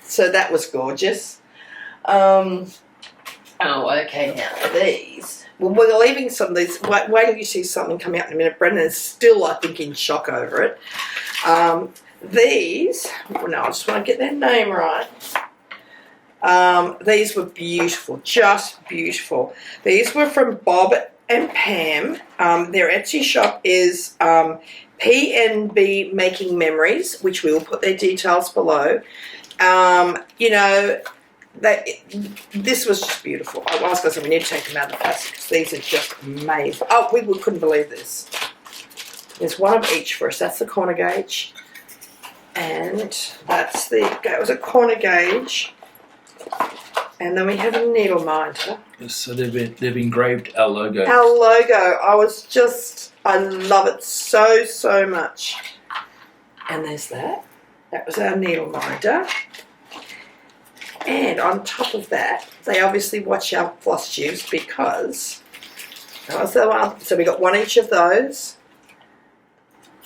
So that was gorgeous. Oh, okay, now these. Well, we're leaving some of these. Wait till you see something coming up in a minute. Brendan is still, I think, in shock over it. These, no, I just want to get their name right. These were beautiful, just beautiful. These were from Bob and Pam. Their Etsy shop is PNB Making Memories, which we will put their details below. You know, this was just beautiful. I was going to say we need to take them out of the plastic because these are just amazing. Oh, we couldn't believe this. There's one of each for us. That's the corner gauge. And that was a corner gauge. And then we have a needle minder. So they've engraved our logo. Our logo. I love it so much. And there's that. That was our needle minder. And on top of that, they obviously watch our floss tubes because that was the one. So we got one each of those.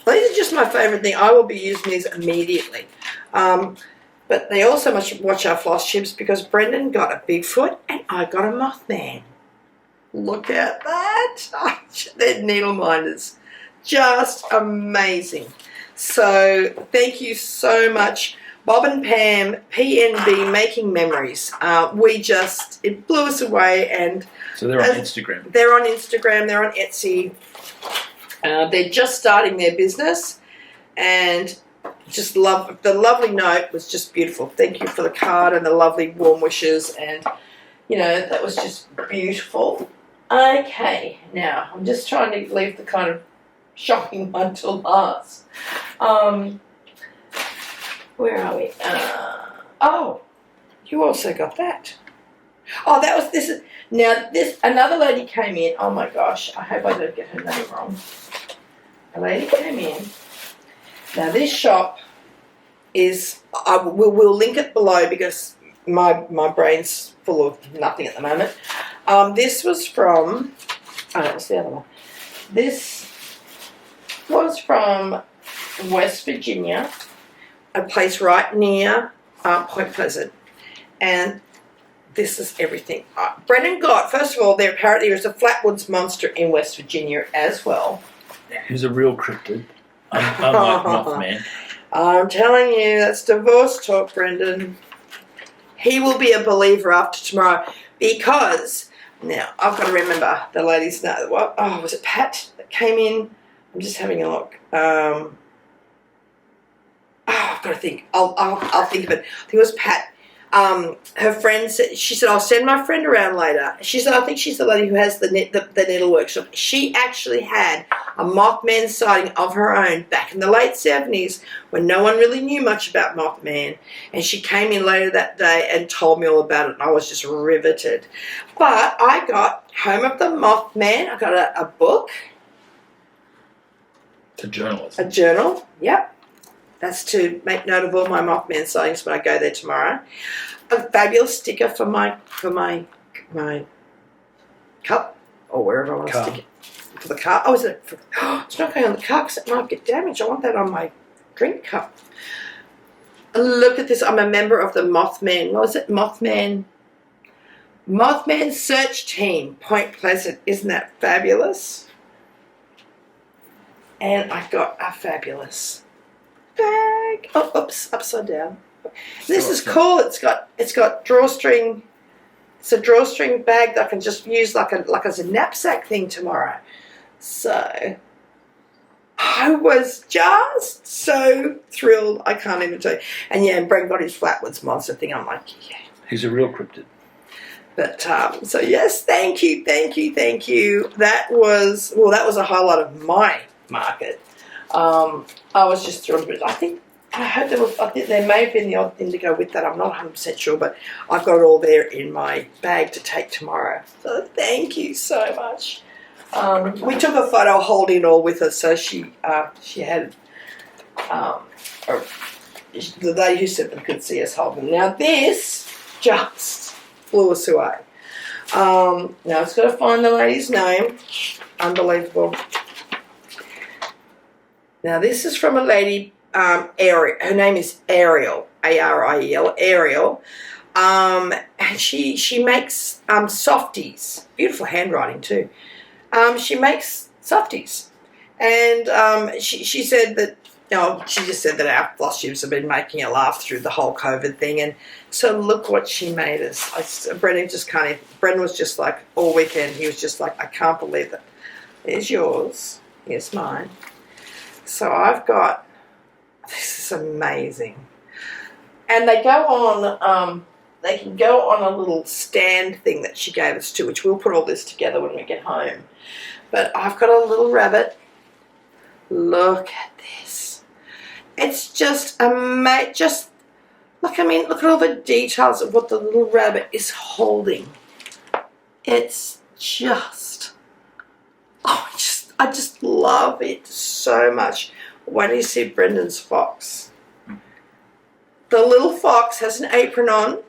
These are just my favourite thing. I will be using these immediately. But they also must watch our floss tubes because Brendan got a Bigfoot and I got a Mothman. Look at that. They're needle minders. Just amazing. So thank you so much. Bob and Pam, PNB Making Memories. It blew us away. And so they're on Instagram. They're on Instagram. They're on Etsy. They're just starting their business. And just love the lovely note was just beautiful. Thank you for the card and the lovely warm wishes, and that was just beautiful. Okay, now I'm just trying to leave the kind of shocking one till last. Where are we? Oh, you also got that. Oh, another lady came in. Oh my gosh, I hope I don't get her name wrong. A lady came in. Now this shop is, we'll link it below because my brain's full of nothing at the moment. This was from, what's the other one? This was from West Virginia, a place right near Point Pleasant. And this is everything. Brendan got, first of all, apparently there's a Flatwoods monster in West Virginia as well. He's a real cryptid. Unlike Mothman. I'm telling you, that's divorce talk, Brendan. He will be a believer after tomorrow because, now, I've got to remember the ladies know. What? Oh, was it Pat that came in? I'm just having a look. I've got to think. I'll think of it. I think it was Pat. Her friend said, she said, I'll send my friend around later. She said, I think she's the lady who has the needle workshop. She actually had a Mothman sighting of her own back in the late 70s when no one really knew much about Mothman. And she came in later that day and told me all about it. And I was just riveted. But I got Home of the Mothman. I got a book. A journal. A journal, yep. That's to make note of all my Mothman sightings when I go there tomorrow. A fabulous sticker for my cup or wherever I want to stick it. For the car. Oh, is it? It's not going on the car because it might get damaged. I want that on my drink cup. Look at this. I'm a member of the Mothman. What was it? Mothman Search Team, Point Pleasant. Isn't that fabulous? And I got a fabulous bag. Oh, oops, upside down. This is cool. It's got drawstring. It's a drawstring bag that I can just use like as a knapsack thing tomorrow. So I was just so thrilled. I can't even tell you. And yeah, and Brent got his flatwoods monster thing. I'm like, yeah. He's a real cryptid. But so yes, thank you. That was a highlight of my market. I was just thrilled with it. I think there may have been the odd thing to go with that. I'm not 100% sure, but I've got it all there in my bag to take tomorrow. So thank you so much. We took a photo holding it all with her, so she had the lady who said they could see us holding. Now this just blew us away. Now it's got to find the lady's name. Unbelievable. Now this is from a lady, Ariel. Her name is Ariel, Ariel, Ariel. And she makes softies. Beautiful handwriting too. She makes softies, and she said that. No, she just said that our Flosstubes have been making her laugh through the whole COVID thing, and so look what she made us. Brendan was just like all weekend. He was just like, I can't believe it. There's yours. Here's mine. So I've got. This is amazing, and they go on. They can go on a little stand thing that she gave us too, which we'll put all this together when we get home. But I've got a little rabbit. Look at this. It's just amazing. Just look. Look at all the details of what the little rabbit is holding. It's just. Oh, I just love it so much. When you see Brendan's fox, the little fox has an apron on.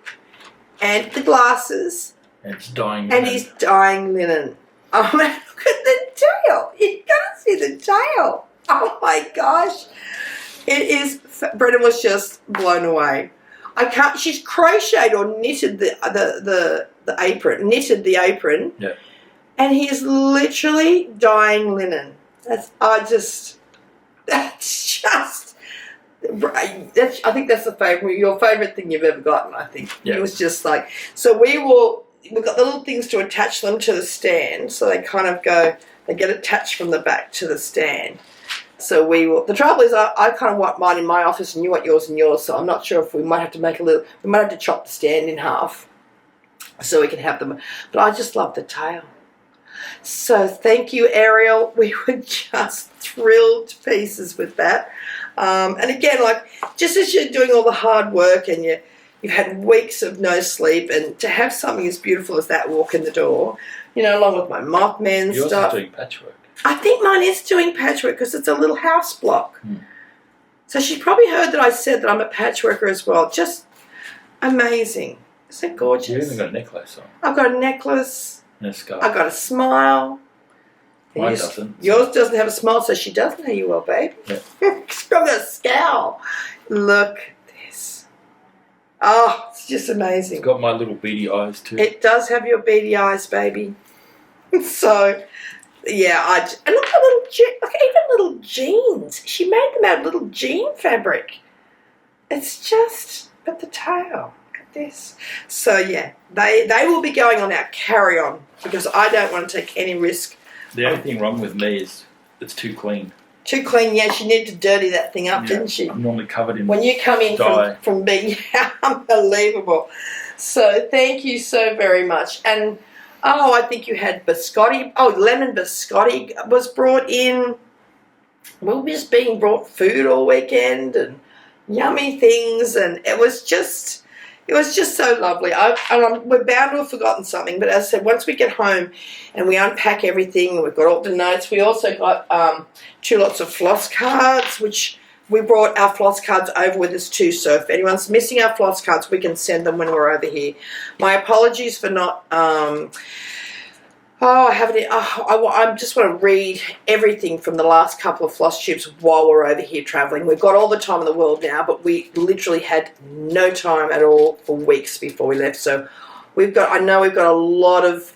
And the glasses. And it's dyeing linen. And he's dyeing linen. Oh, man, look at the tail. You've got to see the tail. Oh, my gosh. It is. Brendan was just blown away. She's crocheted or knitted the apron. Knitted the apron. Yeah. And he's literally dyeing linen. That's just. I think that's your favourite thing you've ever gotten. I think It was just like so. We've got the little things to attach them to the stand, so they kind of they get attached from the back to the stand. So we will. The trouble is, I kind of want mine in my office, and you want yours in yours. So I'm not sure if we might have to we might have to chop the stand in half, so we can have them. But I just love the tail. So thank you, Ariel. We were just thrilled to pieces with that. And again, like just as you're doing all the hard work and you've had weeks of no sleep, and to have something as beautiful as that walk in the door, along with my Mothman Yours stuff. Yours is doing patchwork. I think mine is doing patchwork because it's a little house block. So she probably heard that I said that I'm a patchworker as well. Just amazing. Isn't it gorgeous? You even got a necklace on. I've got a necklace. And a scarf. I've got a smile. Mine doesn't. Yours doesn't have a smile, so she does know you well, babe. Yeah. She's got a scowl. Look at this. Oh, it's just amazing. It's got my little beady eyes too. It does have your beady eyes, baby. So, yeah, and look at even little jeans. She made them out of little jean fabric. It's just, but the tail. Look at this. So, yeah, they will be going on our carry-on because I don't want to take any risk. The only thing wrong with me is it's too clean. Too clean, yeah. She needed to dirty that thing up, didn't she? I'm normally covered in when you come in from being unbelievable. So thank you so very much. And I think you had biscotti. Oh, lemon biscotti was brought in. We were just being brought food all weekend and yummy things, and it was just so lovely. We're bound to have forgotten something, but as I said, once we get home and we unpack everything, we've got all the notes. We also got 2 lots of floss cards, which we brought our floss cards over with us too, so if anyone's missing our floss cards, we can send them when we're over here. My apologies for not... I just want to read everything from the last couple of floss tubes while we're over here travelling. We've got all the time in the world now, but we literally had no time at all for weeks before we left. So I know we've got a lot of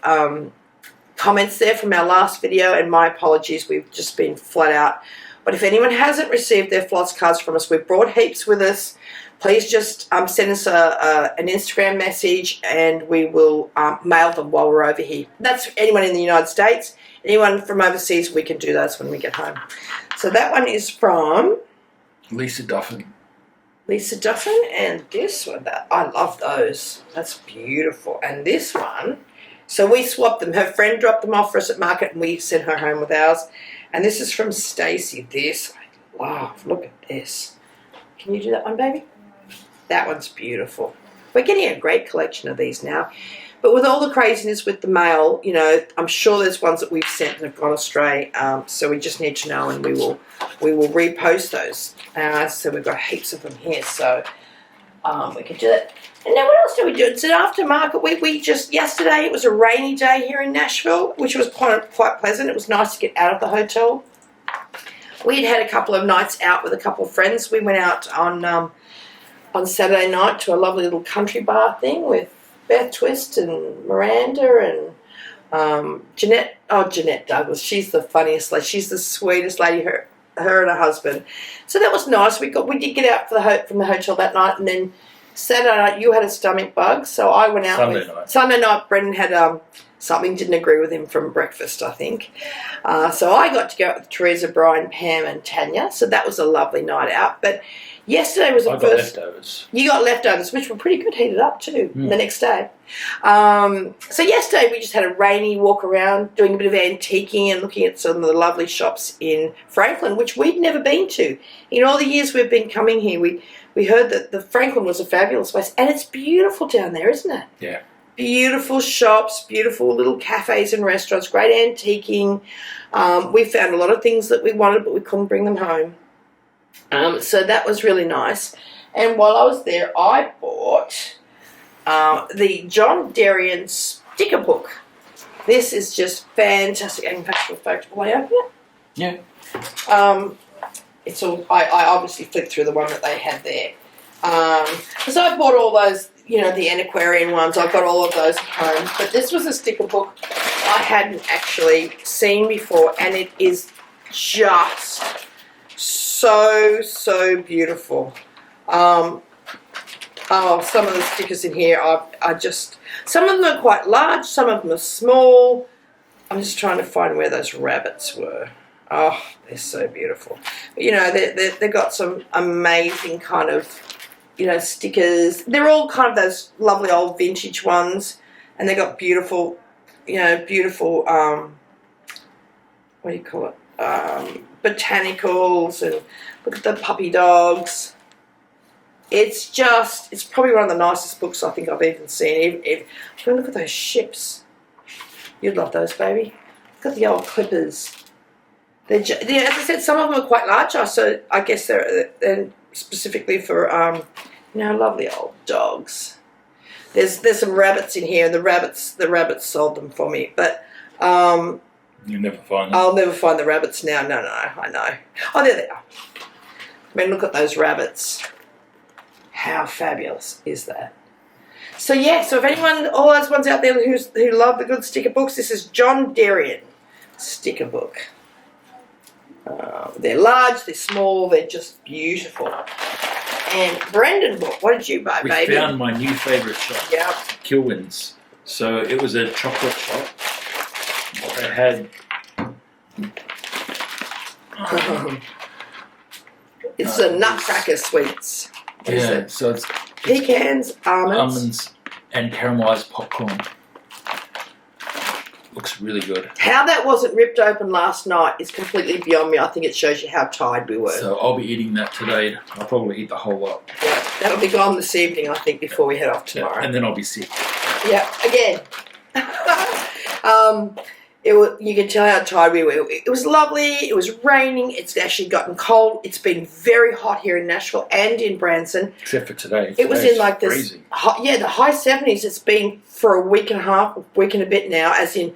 comments there from our last video, and my apologies, we've just been flat out. But if anyone hasn't received their floss cards from us, we've brought heaps with us. Please just send us an Instagram message, and we will mail them while we're over here. That's anyone in the United States. Anyone from overseas, we can do those when we get home. So that one is from... Lisa Duffin. Lisa Duffin, and this one, I love those. That's beautiful. And this one, so we swapped them. Her friend dropped them off for us at market, and we sent her home with ours. And this is from Stacey. This, I love. Look at this. Can you do that one, baby? That one's beautiful. We're getting a great collection of these now. But with all the craziness with the mail, you know, I'm sure there's ones that we've sent and have gone astray. So we just need to know, and we will repost those. So we've got heaps of them here. So we can do that. And now what else do we do? It's an aftermarket. We just, yesterday, it was a rainy day here in Nashville, which was quite pleasant. It was nice to get out of the hotel. We'd had a couple of nights out with a couple of friends. We went out on Saturday night to a lovely little country bar thing with Beth Twist and Miranda and Jeanette. Oh, Jeanette Douglas. She's the funniest lady. She's the sweetest lady. Her and her husband. So that was nice. We did get out from the hotel that night, and then Saturday night you had a stomach bug, so I went out. Sunday night Brendan had something, didn't agree with him from breakfast, I think. So I got to go out with Teresa, Brian, Pam, and Tanya. So that was a lovely night out. But yesterday was the first... leftovers. You got leftovers, which were pretty good, heated up too, the next day. So yesterday we just had a rainy walk around, doing a bit of antiquing and looking at some of the lovely shops in Franklin, which we'd never been to. In all the years we've been coming here, we heard that the Franklin was a fabulous place, and it's beautiful down there, isn't it? Yeah. Beautiful shops, beautiful little cafes and restaurants, great antiquing. We found a lot of things that we wanted, but we couldn't bring them home. So that was really nice. And while I was there, I bought the John Darien sticker book. This is just fantastic. In fact, we'll focus way up here. Yeah. It's all. I obviously flipped through the one that they had there. So I bought all those, you know, the antiquarian ones. I've got all of those at home. But this was a sticker book I hadn't actually seen before, and it is just so beautiful. Some of the stickers in here are just, some of them are quite large, some of them are small. I'm just trying to find where those rabbits were. Oh, they're so beautiful. You know, they've got some amazing kind of, you know, stickers. They're all kind of those lovely old vintage ones, and they've got beautiful, you know, beautiful, what do you call it? Botanicals, and look at the puppy dogs. It's probably one of the nicest books I think I've even seen. Look at those ships. You'd love those, baby. Look at the old clippers. As I said, some of them are quite large, so I guess they're specifically for, you know, lovely old dogs. There's some rabbits in here, and the rabbits sold them for me, but you'll never find them. I'll never find the rabbits now. No, I know. Oh, there they are. I mean, look at those rabbits. How fabulous is that? So yeah, so if anyone, all those ones out there who love the good sticker books, this is John Darien sticker book. They're large, they're small, they're just beautiful. And Brendan bought, what did you buy, baby? We found my new favourite shop. Yeah. Kilwin's. So it was a chocolate shop. They had... It's a Nutcracker sweets. Yeah, so it's pecans, almonds and caramelised popcorn. Looks really good. How that wasn't ripped open last night is completely beyond me. I think it shows you how tired we were. So I'll be eating that today. I'll probably eat the whole lot. Yeah, that'll be gone this evening, I think, before we head off tomorrow. Yeah, and then I'll be sick. Yeah, again. You can tell how tired we were. It was lovely. It was raining. It's actually gotten cold. It's been very hot here in Nashville and in Branson. Except for today. It was in like this, the high 70s. It's been for a week and a half, week and a bit now, as in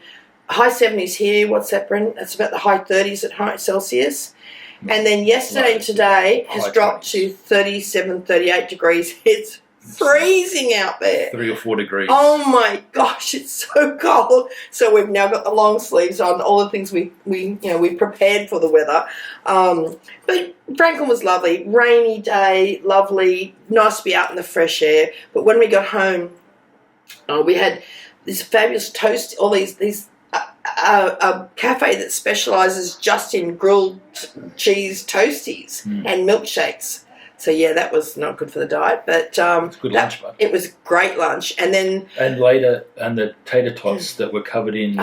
high 70s here. What's that, Brendan? It's about the high 30s at high Celsius. And then yesterday and today has dropped to 37, 38 degrees. It's freezing out there. 3 or 4 degrees. Oh my gosh, it's so cold. So we've now got the long sleeves on, all the things we prepared for the weather. But Franklin was lovely. Rainy day, lovely, nice to be out in the fresh air. But when we got home, we had this fabulous toast, all these a cafe that specialises just in grilled cheese toasties and milkshakes. So yeah, that was not good for the diet, but it's good lunch, bud. It was great lunch, and later the tater tots that were covered in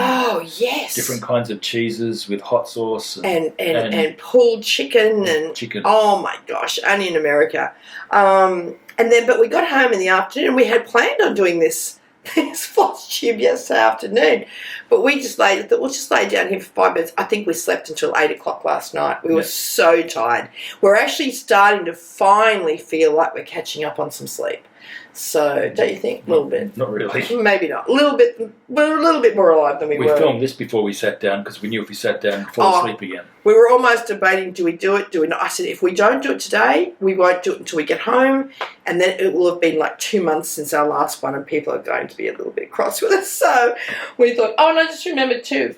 different kinds of cheeses with hot sauce and pulled chicken and chicken. Oh my gosh, only in America. But we got home in the afternoon. We had planned on doing this Flosstube yesterday afternoon, but we just we'll just lay down here for 5 minutes. I think we slept until 8 o'clock last night. We were so tired. We're actually starting to finally feel like we're catching up on some sleep. So, don't you think? A little bit. Not really. Maybe not. A little bit. We're a little bit more alive than we were. We filmed this before we sat down because we knew if we sat down, we'd fall asleep again. We were almost debating, do we do it, do we not? I said, if we don't do it today, we won't do it until we get home. And then it will have been like 2 months since our last one and people are going to be a little bit cross with us. So we thought, and I just remembered too,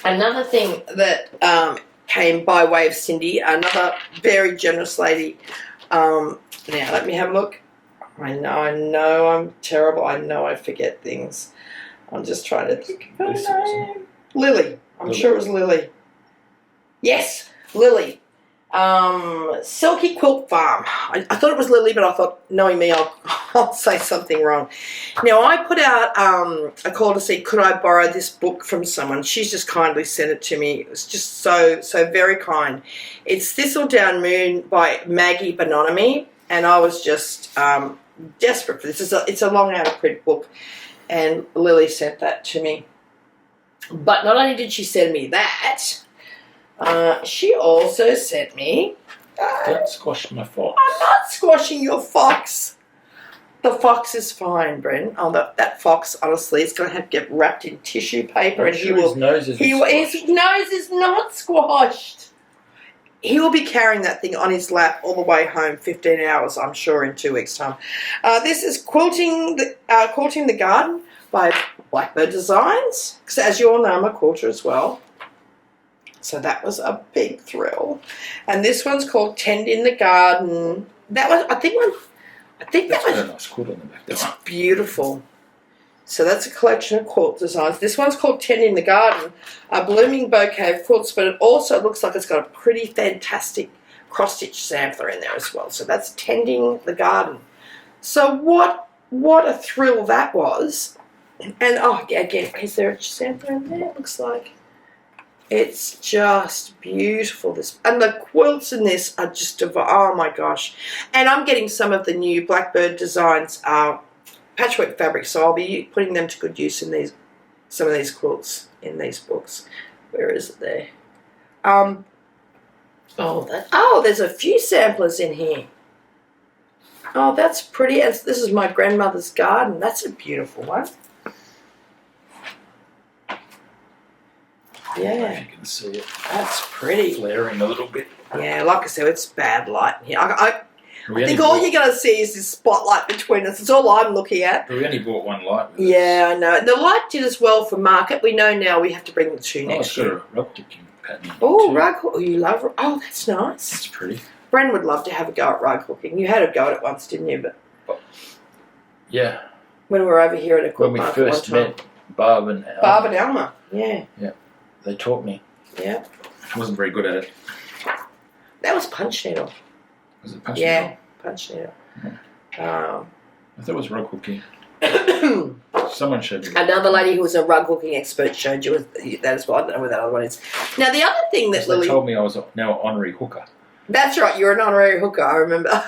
another thing that came by way of Cindy, another very generous lady. Now, let me have a look. I know I'm terrible. I know I forget things. I'm just trying to think of her name. Lily. I'm sure it was Lily. Yes, Lily. Silky Quilt Farm. I thought it was Lily, but I thought, knowing me, I'll say something wrong. Now, I put out a call to see could I borrow this book from someone. She's just kindly sent it to me. It was just so very kind. It's Thistledown Moon by Maggie Bononomy, and I was just desperate for this. It's a long out of print book, and Lily sent that to me. But not only did she send me that, she also sent me... Don't squash my fox. I'm not squashing your fox. The fox is fine, Bren. Oh, that fox, honestly, is going to have to get wrapped in tissue paper. I'm and sure his nose isn't squashed. His nose is not squashed. He will be carrying that thing on his lap all the way home, 15 hours, I'm sure, in 2 weeks' time. This is Quilting the Garden by Blackbird Designs. Because as you all know, I'm a quilter as well. So that was a big thrill. And this one's called Tend in the Garden. That was, I think that was a nice quilt on the back. It's beautiful. So that's a collection of quilt designs. This one's called Tend in the Garden, a blooming bouquet of quilts, but it also looks like it's got a pretty fantastic cross-stitch sampler in there as well. So that's Tending the Garden. So what a thrill that was. And, again, is there a sampler in there? It looks like. It's just beautiful. And the quilts in this are just, oh my gosh. And I'm getting some of the new Blackbird Designs patchwork fabric, so I'll be putting them to good use in some of these quilts in these books. Where is it there? There's a few samplers in here. Oh, that's pretty. This is my grandmother's garden. That's a beautiful one. I don't know if you can see it. That's pretty. Flaring a little bit. Yeah, like I said, it's bad light in here. I think all you're going to see is this spotlight between us. It's all I'm looking at. But we only bought one light with Yeah, I know. The light did as well for market. We know now we have to bring the two next year. It's got a rug hooking pattern. Oh, rug hooking. Oh, you love Oh, that's nice. That's pretty. Bren would love to have a go at rug hooking. You had a go at it once, didn't you? But yeah. When we were over here at a quilt market when we first met Barb and Alma. Yeah. Yeah. They taught me. Yeah. I wasn't very good at it. That was punch needle. Was it punch needle? Yeah, punch needle. I thought it was rug hooking. Someone showed me. Another lady who was a rug hooking expert showed you that as well. I don't know where that other one is. Now, the other thing that Lily... They told me I was now an honorary hooker. That's right, you're an honorary hooker, I remember.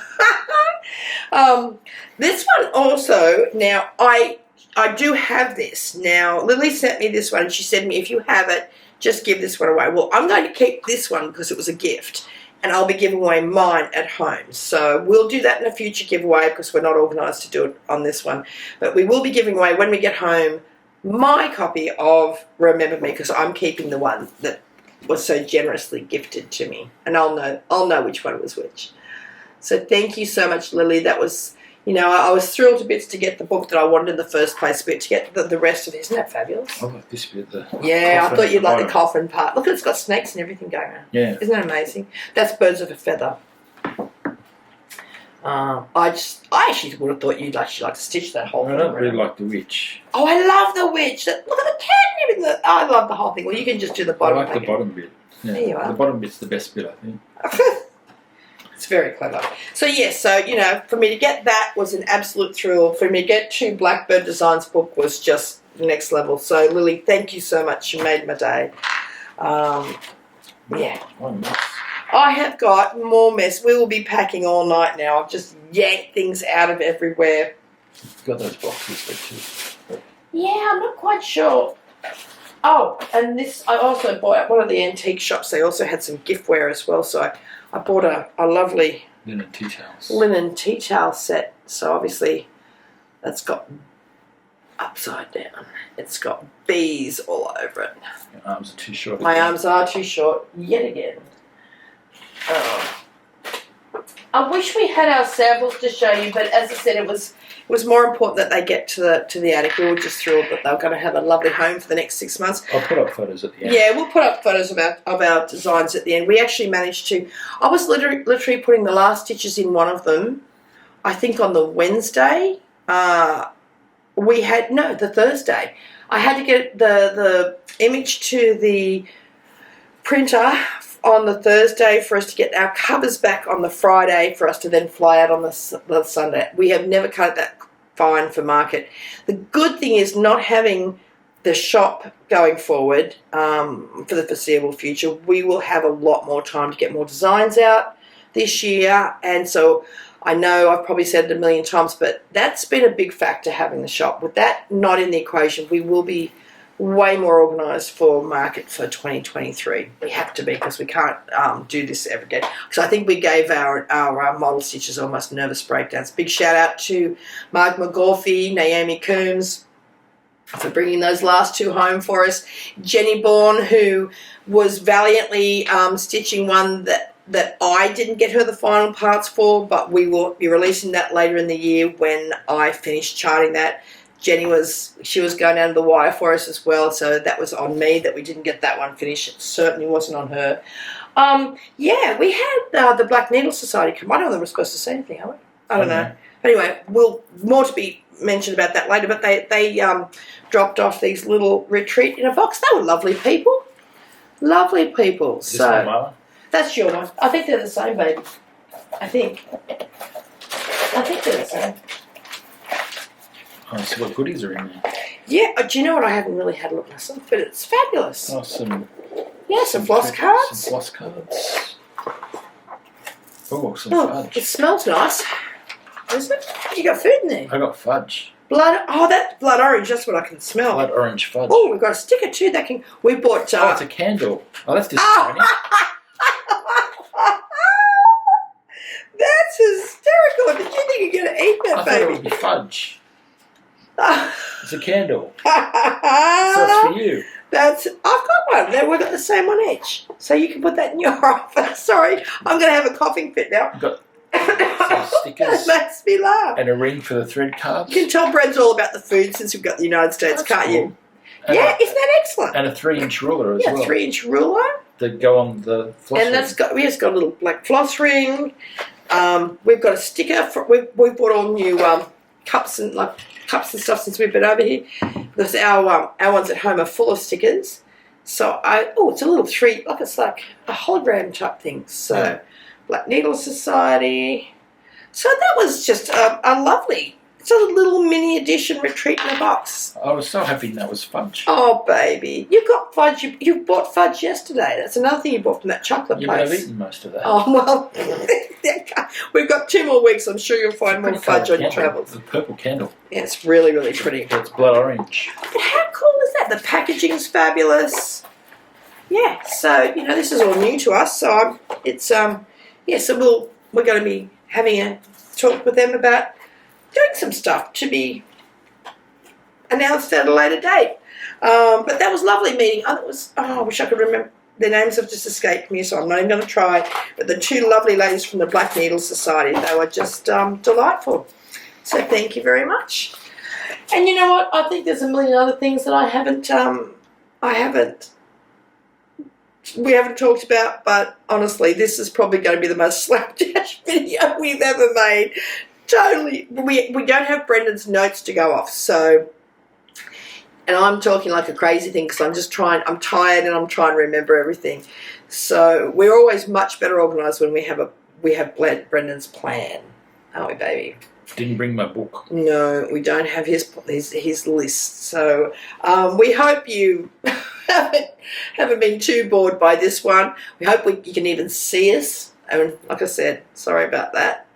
This one also, now, I I do have this. Now, Lily sent me this one, and she said to me, if you have it, just give this one away. Well, I'm going to keep this one because it was a gift, and I'll be giving away mine at home. So we'll do that in a future giveaway because we're not organised to do it on this one. But we will be giving away, when we get home, my copy of Remember Me, because I'm keeping the one that was so generously gifted to me, and I'll know which one was which. So thank you so much, Lily. That was, you know, I was thrilled to bits to get the book that I wanted in the first place, but to get the rest of it, isn't that fabulous? I like this bit. Yeah, I thought you'd like the coffin part. Look, it's got snakes and everything going on. Yeah. Isn't that amazing? That's Birds of a Feather. I actually would have thought you'd actually like to stitch that whole thing. I don't really like the witch. Oh, I love the witch. Look at the cat and everything. I love the whole thing. Well, you can just do the bottom. I like the bottom bit. Yeah. There you are. The bottom bit's the best bit, I think. It's very clever. So, yes, you know, for me to get that was an absolute thrill. For me to get to Blackbird Designs book was just next level. So, Lily, thank you so much. You made my day. Yeah. Oh, nice. I have got more mess. We will be packing all night now. I've just yanked things out of everywhere. You've got those boxes there too. Yeah, I'm not quite sure. Oh, and this, I also bought at one of the antique shops. They also had some giftware as well. So I bought a lovely linen tea towel set. So obviously that's got upside down. It's got bees all over it. Your arms are too short. My arms are too short yet again. I wish we had our samples to show you, but as I said, it was more important that they get to the attic. We were just thrilled that they were going to have a lovely home for the next 6 months. I'll put up photos at the end. Yeah, we'll put up photos of our designs at the end. We actually managed to. I was literally putting the last stitches in one of them. I think on the Wednesday. The Thursday. I had to get the image to the printer on the Thursday for us to get our covers back on the Friday for us to then fly out on the Sunday. We have never cut it that fine for market. The good thing is not having the shop going forward for the foreseeable future. We will have a lot more time to get more designs out this year, and so I know I've probably said it a million times, but that's been a big factor, having the shop. With that not in the equation, we will be way more organised for market for 2023. We have to be, because we can't do this ever again. Because I think we gave our model stitches almost nervous breakdowns. Big shout out to Mark McGorfy, Naomi Coombs for bringing those last two home for us. Jenny Bourne, who was valiantly stitching one that I didn't get her the final parts for, but we will be releasing that later in the year when I finish charting that. Jenny was going down to the wire for us as well, so that was on me that we didn't get that one finished. It certainly wasn't on her. Yeah, we had the Black Needle Society come. I don't know if we're supposed to say anything, are we? I don't know. Anyway, more to be mentioned about that later, but they dropped off these little retreat in a box. They were lovely people. Lovely people. Is this my one? That's your one. I think they're the same, baby. I think they're the same. Oh, so what goodies are in there? Yeah, do you know what? I haven't really had a look myself, but it's fabulous. Oh, some floss cards. Some floss cards. Oh, some fudge. It smells nice. Is it? You got food in there. I got fudge. That's blood orange. That's what I can smell. Blood orange fudge. Oh, we've got a sticker too. We bought. Oh, it's a candle. Oh, that's disappointing. That's hysterical. Did you think you're going to eat that, I baby? thought it would be fudge. It's a candle. So it's for you. I've got one. We've got the same one each. So you can put that in your office. Sorry, I'm going to have a coughing fit now. I've got some stickers. That makes me laugh. And a ring for the thread cards. You can tell Brad's all about the food since we've got the United States, That's can't cool. you? And yeah, isn't that excellent? And a 3-inch ruler as well. Yeah, 3-inch ruler. That go on the floss And we just got a little black floss ring. We've got a sticker. We've bought all new cups and stuff since we've been over here, because our ones at home are full of stickers. So it's a little treat, it's like a hologram type thing. So Black Needle Society. So that was just a lovely. It's a little mini edition retreat in a box. I was so happy that was fudge. Oh, baby. You got fudge. You bought fudge yesterday. That's another thing you bought from that chocolate Yeah, place. but I've eaten most of that. Oh, well. We've got 2 more weeks. I'm sure you'll find more fudge on your travels. The purple candle. Yeah, it's really, really pretty. It's blood orange. How cool is that? The packaging's fabulous. Yeah, so, you know, this is all new to us. So so we're going to be having a talk with them about doing some stuff to be announced at a later date. But that was lovely meeting. I wish I could remember. Their names have just escaped me, so I'm not even going to try. But the 2 lovely ladies from the Black Needle Society, they were just delightful. So thank you very much. And you know what? I think there's a million other things that we haven't talked about, but honestly, this is probably going to be the most slapdash video we've ever made. Totally. We don't have Brendan's notes to go off, so... And I'm talking like a crazy thing because I'm tired and I'm trying to remember everything. So we're always much better organised when we have Brendan's plan, aren't we, baby? Didn't bring my book. No, we don't have his list. So we hope you haven't been too bored by this one. We hope you can even see us. And like I said, sorry about that.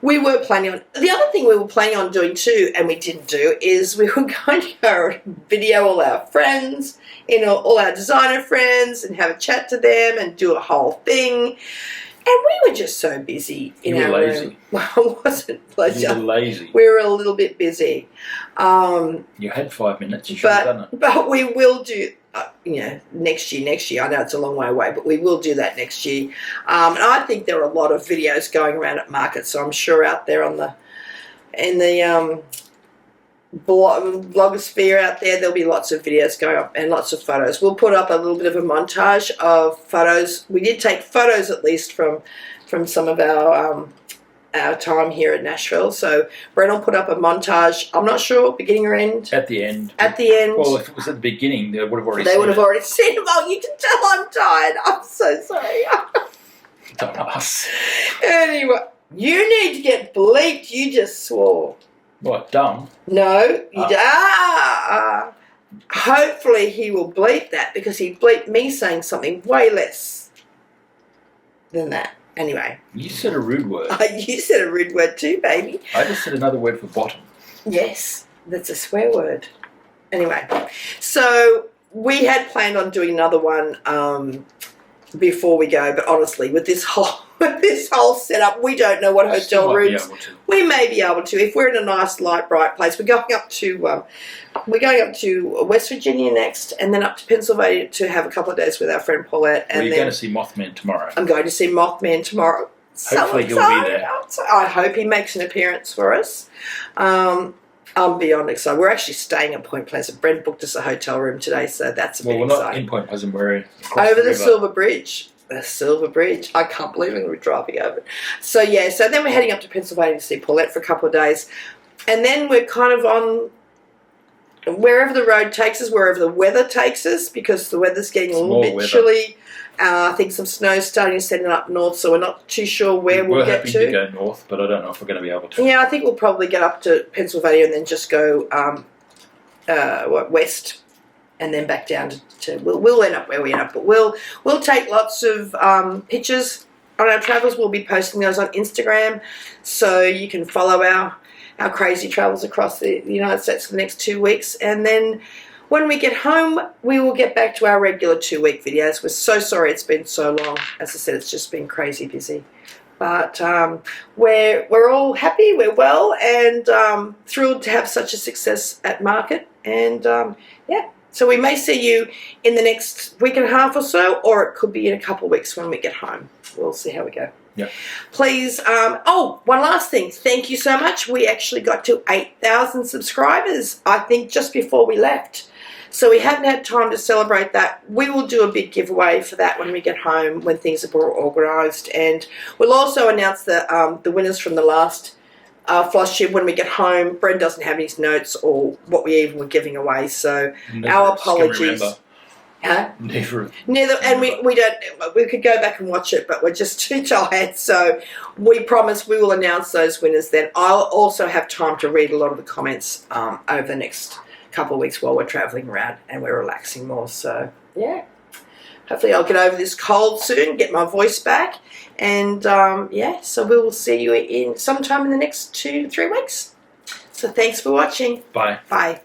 We were planning on, the other thing we were planning on doing too, and we didn't do, is we were going to go video all our friends, all our designer friends, and have a chat to them and do a whole thing. And we were just so busy in our room. Well, it wasn't pleasure. You were lazy. We were a little bit busy. You had 5 minutes. You should have done it. But we will do, next year. I know it's a long way away, but we will do that next year. And I think there are a lot of videos going around at market, so I'm sure out there in the blogosphere out there'll be lots of videos going up and lots of photos. We'll put up a little bit of a montage of photos. We did take photos at least from some of our time here at Nashville. So Brent will put up a montage. I'm not sure, beginning or end? At the end. At the end. Well, if it was at the beginning, they would have already seen it. They would have already seen it. Oh, you can tell I'm tired. I'm so sorry. Don't ask. Anyway, you need to get bleeped. You just swore. What, dumb? No, you hopefully he will bleep that because he bleeped me saying something way less than that. Anyway. You said a rude word. You said a rude word too, baby. I just said another word for bottom. Yes, that's a swear word. Anyway, so we had planned on doing another one before we go, but honestly, with this whole setup, we don't know what hotel rooms we may be able to. If we're in a nice, light, bright place, we're going up to West Virginia next, and then up to Pennsylvania to have a couple of days with our friend Paulette. And you're going to see Mothman tomorrow. I'm going to see Mothman tomorrow. Hopefully he'll be there. I hope he makes an appearance for us. I'm beyond excited. We're actually staying at Point Pleasant. Brent booked us a hotel room today, so that's a bit exciting. Well, we're not in Point Pleasant. We're over the Silver Bridge. The Silver Bridge. I can't believe we're driving over. So, yeah. So then we're heading up to Pennsylvania to see Paulette for a couple of days. And then we're kind of on wherever the road takes us, wherever the weather takes us, because the weather's getting a little bit chilly. I think some snow's starting to set up north, so we're not too sure where we'll get to. We're hoping to go north, but I don't know if we're going to be able to. Yeah, I think we'll probably get up to Pennsylvania and then just go west and then back down to we'll end up where we end up. But we'll take lots of pictures on our travels. We'll be posting those on Instagram, so you can follow our crazy travels across the United States for the next 2 weeks. And then when we get home, we will get back to our regular 2-week videos. We're so sorry it's been so long. As I said, it's just been crazy busy. But we're all happy, we're well, and thrilled to have such a success at market. And yeah, so we may see you in the next week and a half or so, or it could be in a couple of weeks when we get home. We'll see how we go. Yeah. Please, one last thing. Thank you so much. We actually got to 8,000 subscribers, I think, just before we left. So we haven't had time to celebrate that. We will do a big giveaway for that when we get home, when things are more organised. And we'll also announce the winners from the last Flosstube when we get home. Brent doesn't have his notes or what we even were giving away. So our apologies. Huh? Neither. And we don't. We could go back and watch it, but we're just too tired. So we promise we will announce those winners then. I'll also have time to read a lot of the comments over the next couple of weeks while we're travelling around and we're relaxing more. So yeah, Hopefully I'll get over this cold soon, get my voice back. And yeah, so we will see you in sometime in the next 2 to 3 weeks. So thanks for watching. Bye. Bye.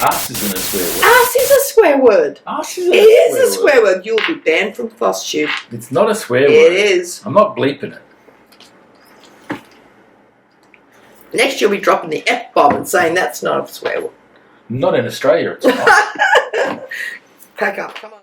Ass isn't a swear word. Ass is a swear word. Ass It is a swear word. You'll be banned from Flosstube. It's not a swear word. It is. I'm not bleeping it. Next you'll be dropping the F-bomb and saying that's not a swear word. Not in Australia, it's not. Crack up. Come on.